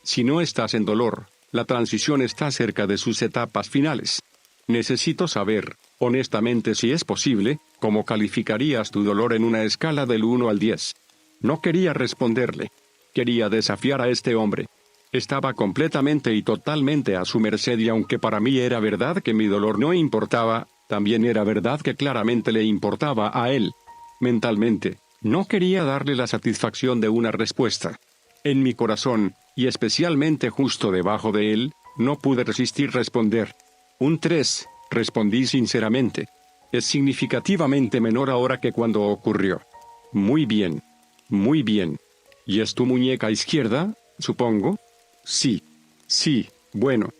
Si no estás en dolor, la transición está cerca de sus etapas finales. Necesito saber, honestamente si es posible, cómo calificarías tu dolor en una escala del 1 al 10. No quería responderle. Quería desafiar a este hombre. Estaba completamente y totalmente a su merced y aunque para mí era verdad que mi dolor no importaba, también era verdad que claramente le importaba a él. Mentalmente, no quería darle la satisfacción de una respuesta. En mi corazón, y especialmente justo debajo de él, no pude resistir responder. Un 3, respondí sinceramente. Es significativamente menor ahora que cuando ocurrió. Muy bien. Muy bien. ¿Y es tu muñeca izquierda, supongo? Sí. Sí, bueno.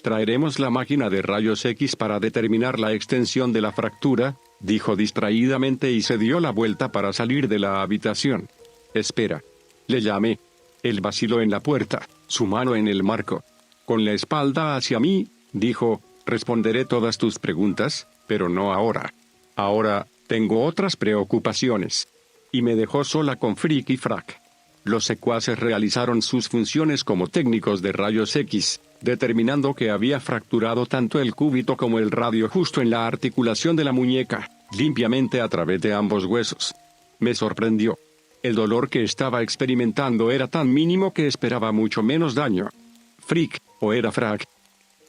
Traeremos la máquina de rayos X para determinar la extensión de la fractura, dijo distraídamente y se dio la vuelta para salir de la habitación. Espera. Le llamé. Él vaciló en la puerta, su mano en el marco. Con la espalda hacia mí, dijo, responderé todas tus preguntas, pero no ahora. Ahora, tengo otras preocupaciones. Y me dejó sola con Frick y Frack. Los secuaces realizaron sus funciones como técnicos de rayos X, determinando que había fracturado tanto el cúbito como el radio justo en la articulación de la muñeca, limpiamente a través de ambos huesos. Me sorprendió. El dolor que estaba experimentando era tan mínimo que esperaba mucho menos daño. Frick, o era Frack,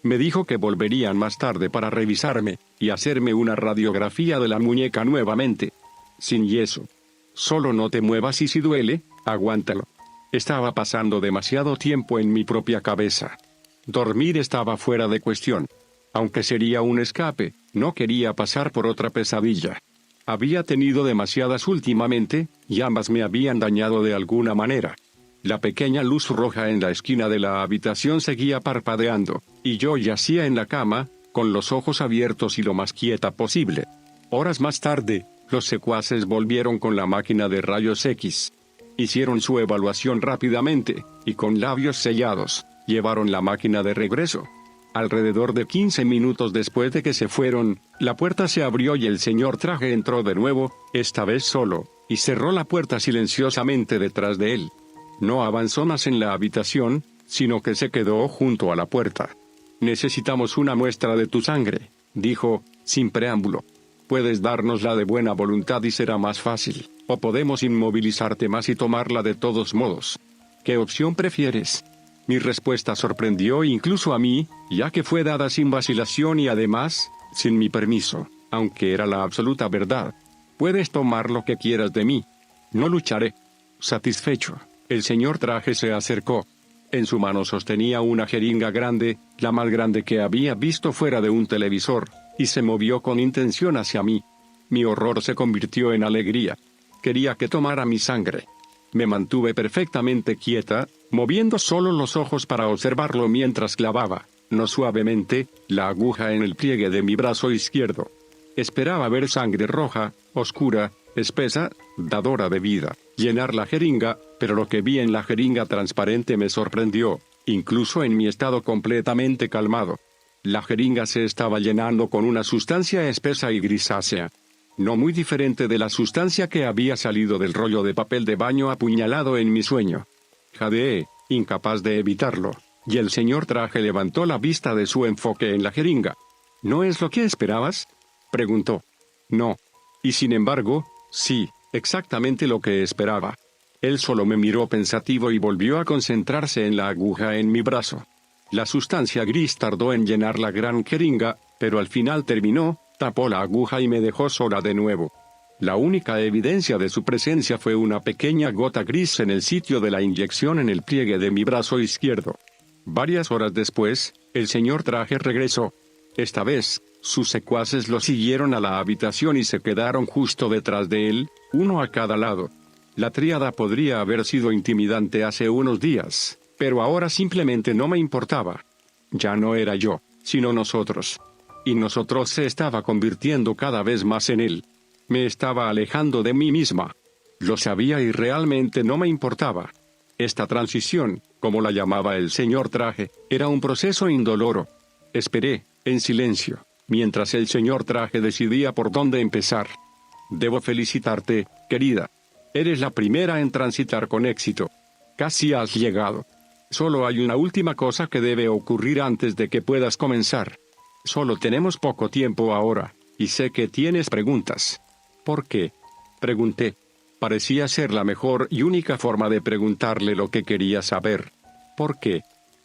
me dijo que volverían más tarde para revisarme y hacerme una radiografía de la muñeca nuevamente. Sin yeso. Solo no te muevas y si duele, aguántalo. Estaba pasando demasiado tiempo en mi propia cabeza. Dormir estaba fuera de cuestión. Aunque sería un escape, no quería pasar por otra pesadilla. Había tenido demasiadas últimamente, y ambas me habían dañado de alguna manera. La pequeña luz roja en la esquina de la habitación seguía parpadeando, y yo yacía en la cama, con los ojos abiertos y lo más quieta posible. Horas más tarde, los secuaces volvieron con la máquina de rayos X. Hicieron su evaluación rápidamente, y con labios sellados, llevaron la máquina de regreso. Alrededor de 15 minutos después de que se fueron, la puerta se abrió y el señor Traje entró de nuevo, esta vez solo, y cerró la puerta silenciosamente detrás de él. No avanzó más en la habitación, sino que se quedó junto a la puerta. «Necesitamos una muestra de tu sangre», dijo, sin preámbulo. Puedes dárnosla de buena voluntad y será más fácil, o podemos inmovilizarte más y tomarla de todos modos. ¿Qué opción prefieres? Mi respuesta sorprendió incluso a mí, ya que fue dada sin vacilación y además, sin mi permiso, aunque era la absoluta verdad. Puedes tomar lo que quieras de mí. No lucharé. Satisfecho, el señor Traje se acercó. En su mano sostenía una jeringa grande, la más grande que había visto fuera de un televisor, y se movió con intención hacia mí. Mi horror se convirtió en alegría. Quería que tomara mi sangre. Me mantuve perfectamente quieta, moviendo solo los ojos para observarlo mientras clavaba, no suavemente, la aguja en el pliegue de mi brazo izquierdo. Esperaba ver sangre roja, oscura, espesa, dadora de vida, llenar la jeringa, pero lo que vi en la jeringa transparente me sorprendió, incluso en mi estado completamente calmado. La jeringa se estaba llenando con una sustancia espesa y grisácea, no muy diferente de la sustancia que había salido del rollo de papel de baño apuñalado en mi sueño. Jadeé, incapaz de evitarlo, y el señor Traje levantó la vista de su enfoque en la jeringa. ¿No es lo que esperabas?, preguntó. No. Y sin embargo, sí, exactamente lo que esperaba. Él solo me miró pensativo y volvió a concentrarse en la aguja en mi brazo. La sustancia gris tardó en llenar la gran jeringa, pero al final terminó, tapó la aguja y me dejó sola de nuevo. La única evidencia de su presencia fue una pequeña gota gris en el sitio de la inyección en el pliegue de mi brazo izquierdo. Varias horas después, el señor Traje regresó. Esta vez, sus secuaces lo siguieron a la habitación y se quedaron justo detrás de él, uno a cada lado. La tríada podría haber sido intimidante hace unos días, pero ahora simplemente no me importaba. Ya no era yo, sino nosotros. Y nosotros se estaba convirtiendo cada vez más en él. Me estaba alejando de mí misma. Lo sabía y realmente no me importaba. Esta transición, como la llamaba el señor Traje, era un proceso indoloro. Esperé, en silencio, mientras el señor Traje decidía por dónde empezar. Debo felicitarte, querida. Eres la primera en transitar con éxito. Casi has llegado. Solo hay una última cosa que debe ocurrir antes de que puedas comenzar. Solo tenemos poco tiempo ahora, y sé que tienes preguntas. ¿Por qué?, pregunté. Parecía ser la mejor y única forma de preguntarle lo que quería saber. ¿Por qué?,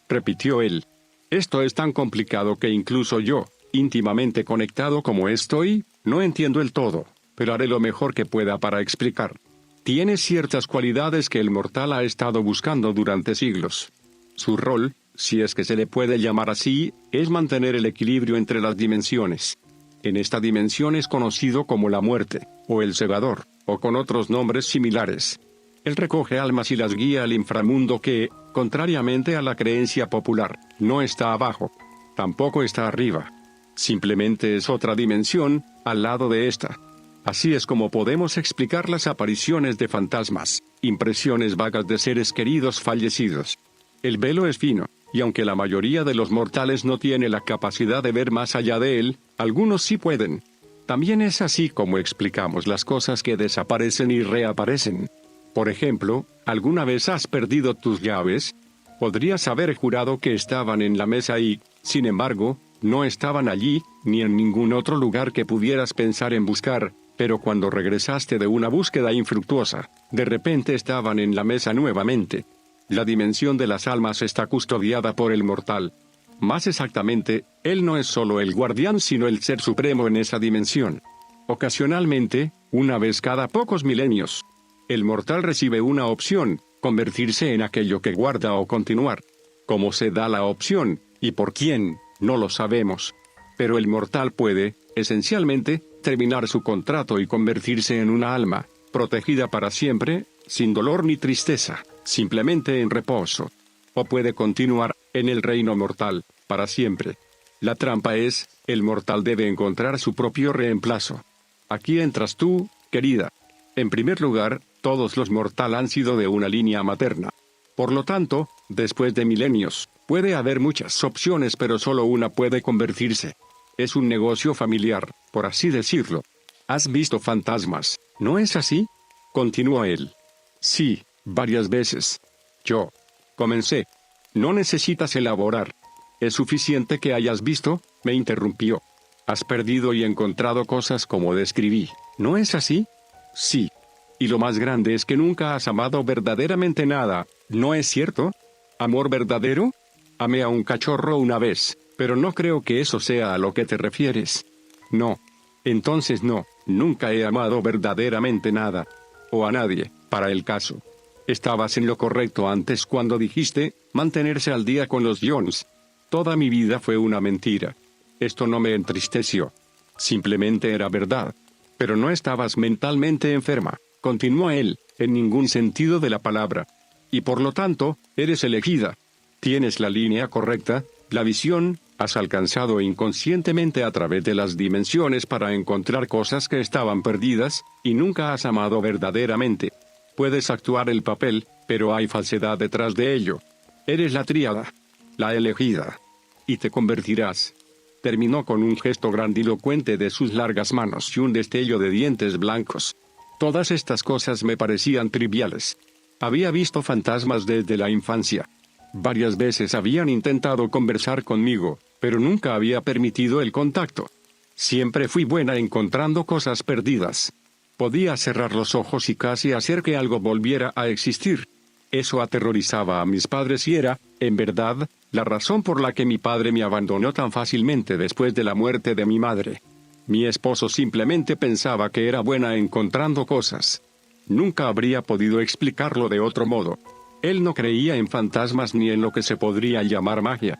repitió él. Esto es tan complicado que incluso yo, íntimamente conectado como estoy, no entiendo el todo, pero haré lo mejor que pueda para explicar. Tiene ciertas cualidades que el mortal ha estado buscando durante siglos. Su rol, si es que se le puede llamar así, es mantener el equilibrio entre las dimensiones. En esta dimensión es conocido como la muerte, o el segador, o con otros nombres similares. Él recoge almas y las guía al inframundo que, contrariamente a la creencia popular, no está abajo. Tampoco está arriba. Simplemente es otra dimensión, al lado de esta. Así es como podemos explicar las apariciones de fantasmas, impresiones vagas de seres queridos fallecidos. El velo es fino, y aunque la mayoría de los mortales no tiene la capacidad de ver más allá de él, algunos sí pueden. También es así como explicamos las cosas que desaparecen y reaparecen. Por ejemplo, ¿alguna vez has perdido tus llaves? Podrías haber jurado que estaban en la mesa y, sin embargo, no estaban allí, ni en ningún otro lugar que pudieras pensar en buscar, pero cuando regresaste de una búsqueda infructuosa, de repente estaban en la mesa nuevamente. La dimensión de las almas está custodiada por el mortal. Más exactamente, él no es solo el guardián sino el ser supremo en esa dimensión. Ocasionalmente, una vez cada pocos milenios, el mortal recibe una opción, convertirse en aquello que guarda o continuar. Cómo se da la opción, y por quién, no lo sabemos. Pero el mortal puede, esencialmente, terminar su contrato y convertirse en una alma, protegida para siempre, sin dolor ni tristeza, simplemente en reposo. O puede continuar, en el reino mortal, para siempre. La trampa es, el mortal debe encontrar su propio reemplazo. Aquí entras tú, querida. En primer lugar, todos los mortales han sido de una línea materna. Por lo tanto, después de milenios, puede haber muchas opciones pero solo una puede convertirse. Es un negocio familiar, por así decirlo. Has visto fantasmas, ¿no es así?, continuó él. Sí, varias veces. Yo comencé. No necesitas elaborar. Es suficiente que hayas visto, me interrumpió. Has perdido y encontrado cosas como describí, ¿no es así? Sí. Y lo más grande es que nunca has amado verdaderamente nada, ¿no es cierto? ¿Amor verdadero? Amé a un cachorro una vez, pero no creo que eso sea a lo que te refieres. No. Entonces no, nunca he amado verdaderamente nada. O a nadie, para el caso. Estabas en lo correcto antes cuando dijiste, mantenerse al día con los Jones. Toda mi vida fue una mentira. Esto no me entristeció. Simplemente era verdad. Pero no estabas mentalmente enferma, continuó él, en ningún sentido de la palabra. Y por lo tanto, eres elegida. Tienes la línea correcta, la visión, has alcanzado inconscientemente a través de las dimensiones para encontrar cosas que estaban perdidas, y nunca has amado verdaderamente. Puedes actuar el papel, pero hay falsedad detrás de ello. Eres la tríada, la elegida. Y te convertirás. Terminó con un gesto grandilocuente de sus largas manos y un destello de dientes blancos. Todas estas cosas me parecían triviales. Había visto fantasmas desde la infancia. Varias veces habían intentado conversar conmigo, pero nunca había permitido el contacto. Siempre fui buena encontrando cosas perdidas. Podía cerrar los ojos y casi hacer que algo volviera a existir. Eso aterrorizaba a mis padres y era, en verdad, la razón por la que mi padre me abandonó tan fácilmente después de la muerte de mi madre. Mi esposo simplemente pensaba que era buena encontrando cosas. Nunca habría podido explicarlo de otro modo. Él no creía en fantasmas ni en lo que se podría llamar magia.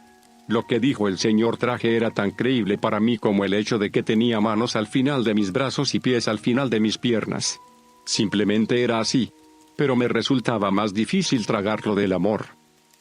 Lo que dijo el señor Traje era tan creíble para mí como el hecho de que tenía manos al final de mis brazos y pies al final de mis piernas. Simplemente era así. Pero me resultaba más difícil tragarlo del amor.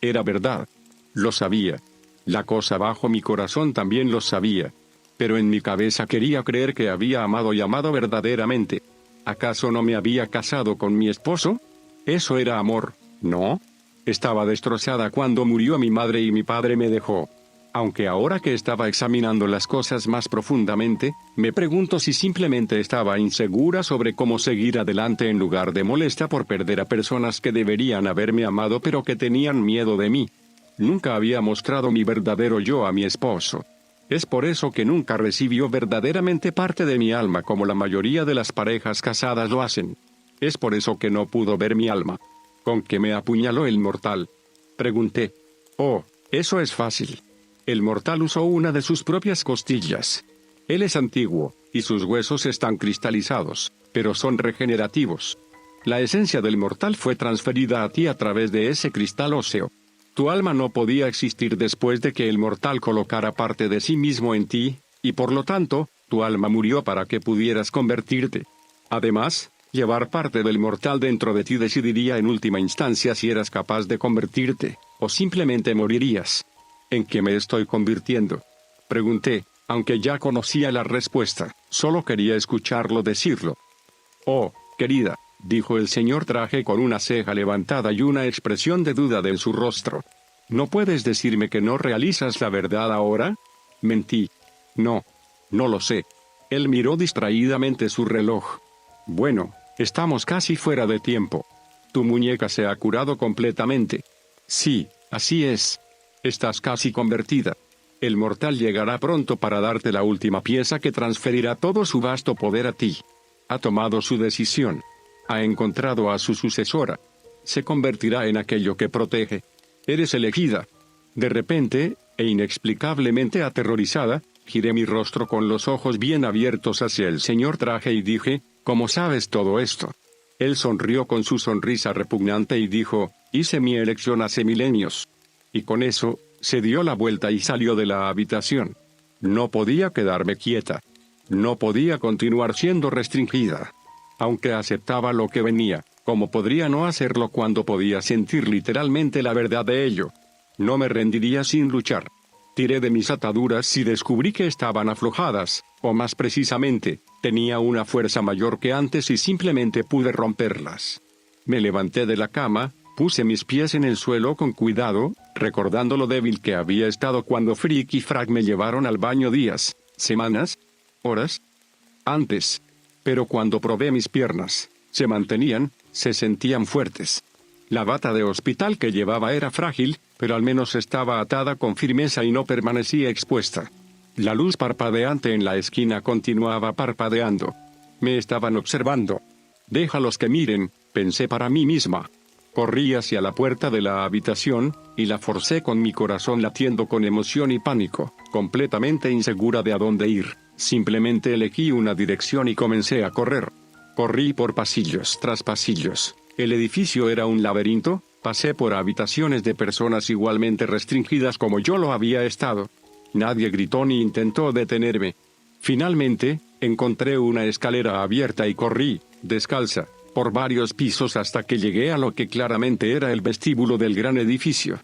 Era verdad. Lo sabía. La cosa bajo mi corazón también lo sabía. Pero en mi cabeza quería creer que había amado y amado verdaderamente. ¿Acaso no me había casado con mi esposo? Eso era amor, ¿no? Estaba destrozada cuando murió mi madre y mi padre me dejó. Aunque ahora que estaba examinando las cosas más profundamente, me pregunto si simplemente estaba insegura sobre cómo seguir adelante en lugar de molesta por perder a personas que deberían haberme amado pero que tenían miedo de mí. Nunca había mostrado mi verdadero yo a mi esposo. Es por eso que nunca recibió verdaderamente parte de mi alma como la mayoría de las parejas casadas lo hacen. Es por eso que no pudo ver mi alma. ¿Con qué me apuñaló el mortal? Pregunté. Oh, eso es fácil. El mortal usó una de sus propias costillas. Él es antiguo, y sus huesos están cristalizados, pero son regenerativos. La esencia del mortal fue transferida a ti a través de ese cristal óseo. Tu alma no podía existir después de que el mortal colocara parte de sí mismo en ti, y por lo tanto, tu alma murió para que pudieras convertirte. Además, llevar parte del mortal dentro de ti decidiría en última instancia si eras capaz de convertirte, o simplemente morirías. ¿En qué me estoy convirtiendo? Pregunté, aunque ya conocía la respuesta, solo quería escucharlo decirlo. Oh, querida, dijo el señor Traje con una ceja levantada y una expresión de duda en su rostro. ¿No puedes decirme que no realizas la verdad ahora? Mentí. No lo sé. Él miró distraídamente su reloj. Bueno, estamos casi fuera de tiempo. Tu muñeca se ha curado completamente. Sí, así es. Estás casi convertida. El mortal llegará pronto para darte la última pieza que transferirá todo su vasto poder a ti. Ha tomado su decisión. Ha encontrado a su sucesora. Se convertirá en aquello que protege. Eres elegida. De repente, e inexplicablemente aterrorizada, giré mi rostro con los ojos bien abiertos hacia el señor Traje y dije, ¿cómo sabes todo esto? Él sonrió con su sonrisa repugnante y dijo, hice mi elección hace milenios. Y con eso, se dio la vuelta y salió de la habitación. No podía quedarme quieta. No podía continuar siendo restringida. Aunque aceptaba lo que venía, ¿cómo podría no hacerlo cuando podía sentir literalmente la verdad de ello? No me rendiría sin luchar. Tiré de mis ataduras y descubrí que estaban aflojadas, o más precisamente, tenía una fuerza mayor que antes y simplemente pude romperlas. Me levanté de la cama, puse mis pies en el suelo con cuidado, recordando lo débil que había estado cuando Frick y Frag me llevaron al baño días, semanas, horas antes. Pero cuando probé mis piernas, se sentían fuertes. La bata de hospital que llevaba era frágil, pero al menos estaba atada con firmeza y no permanecía expuesta. La luz parpadeante en la esquina continuaba parpadeando. Me estaban observando. Déjalos que miren, pensé para mí misma. Corrí hacia la puerta de la habitación, y la forcé con mi corazón latiendo con emoción y pánico, completamente insegura de a dónde ir. Simplemente elegí una dirección y comencé a correr. Corrí por pasillos tras pasillos. El edificio era un laberinto, pasé por habitaciones de personas igualmente restringidas como yo lo había estado. Nadie gritó ni intentó detenerme. Finalmente, encontré una escalera abierta y corrí, descalza, por varios pisos hasta que llegué a lo que claramente era el vestíbulo del gran edificio.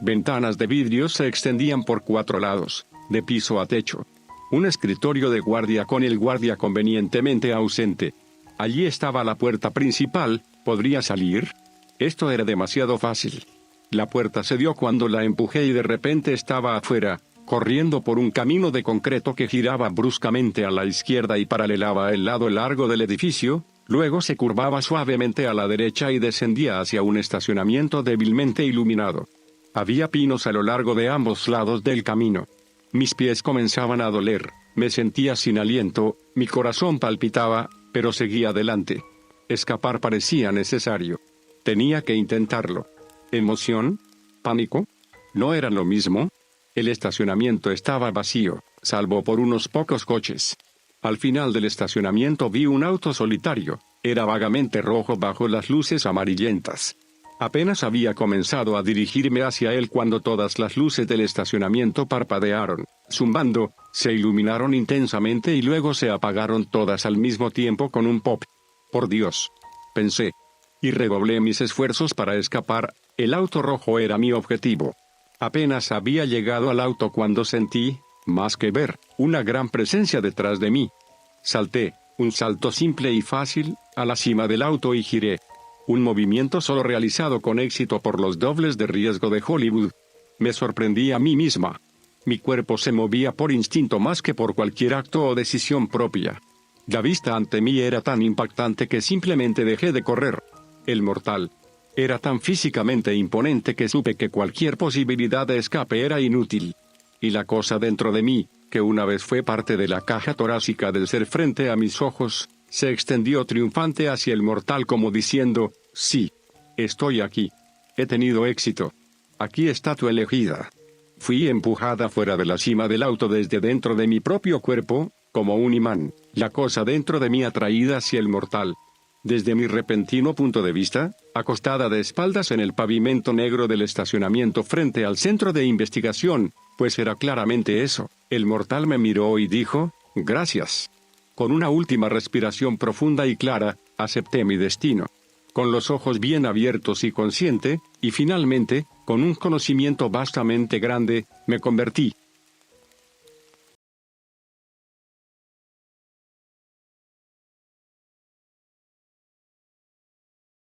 Ventanas de vidrio se extendían por 4 lados, de piso a techo. Un escritorio de guardia con el guardia convenientemente ausente. Allí estaba la puerta principal. ¿Podría salir? Esto era demasiado fácil. La puerta cedió cuando la empujé y de repente estaba afuera, corriendo por un camino de concreto que giraba bruscamente a la izquierda y paralelaba el lado largo del edificio, luego se curvaba suavemente a la derecha y descendía hacia un estacionamiento débilmente iluminado. Había pinos a lo largo de ambos lados del camino. Mis pies comenzaban a doler, me sentía sin aliento, mi corazón palpitaba, pero seguía adelante. Escapar parecía necesario. Tenía que intentarlo. ¿Emoción? ¿Pánico? ¿No eran lo mismo? El estacionamiento estaba vacío, salvo por unos pocos coches. Al final del estacionamiento vi un auto solitario. Era vagamente rojo bajo las luces amarillentas. Apenas había comenzado a dirigirme hacia él cuando todas las luces del estacionamiento parpadearon, zumbando, se iluminaron intensamente y luego se apagaron todas al mismo tiempo con un pop. Por Dios, pensé. Y redoblé mis esfuerzos para escapar. El auto rojo era mi objetivo. Apenas había llegado al auto cuando sentí, más que ver, una gran presencia detrás de mí. Salté, un salto simple y fácil, a la cima del auto y giré. Un movimiento solo realizado con éxito por los dobles de riesgo de Hollywood. Me sorprendí a mí misma. Mi cuerpo se movía por instinto más que por cualquier acto o decisión propia. La vista ante mí era tan impactante que simplemente dejé de correr. El mortal era tan físicamente imponente que supe que cualquier posibilidad de escape era inútil. Y la cosa dentro de mí, que una vez fue parte de la caja torácica del ser frente a mis ojos, se extendió triunfante hacia el mortal como diciendo, sí, estoy aquí. He tenido éxito. Aquí está tu elegida. Fui empujada fuera de la cima del auto desde dentro de mi propio cuerpo, como un imán, la cosa dentro de mí atraída hacia el mortal. Desde mi repentino punto de vista, acostada de espaldas en el pavimento negro del estacionamiento frente al centro de investigación, pues era claramente eso, el mortal me miró y dijo, gracias. Con una última respiración profunda y clara, acepté mi destino. Con los ojos bien abiertos y consciente, y finalmente, con un conocimiento vastamente grande, me convertí,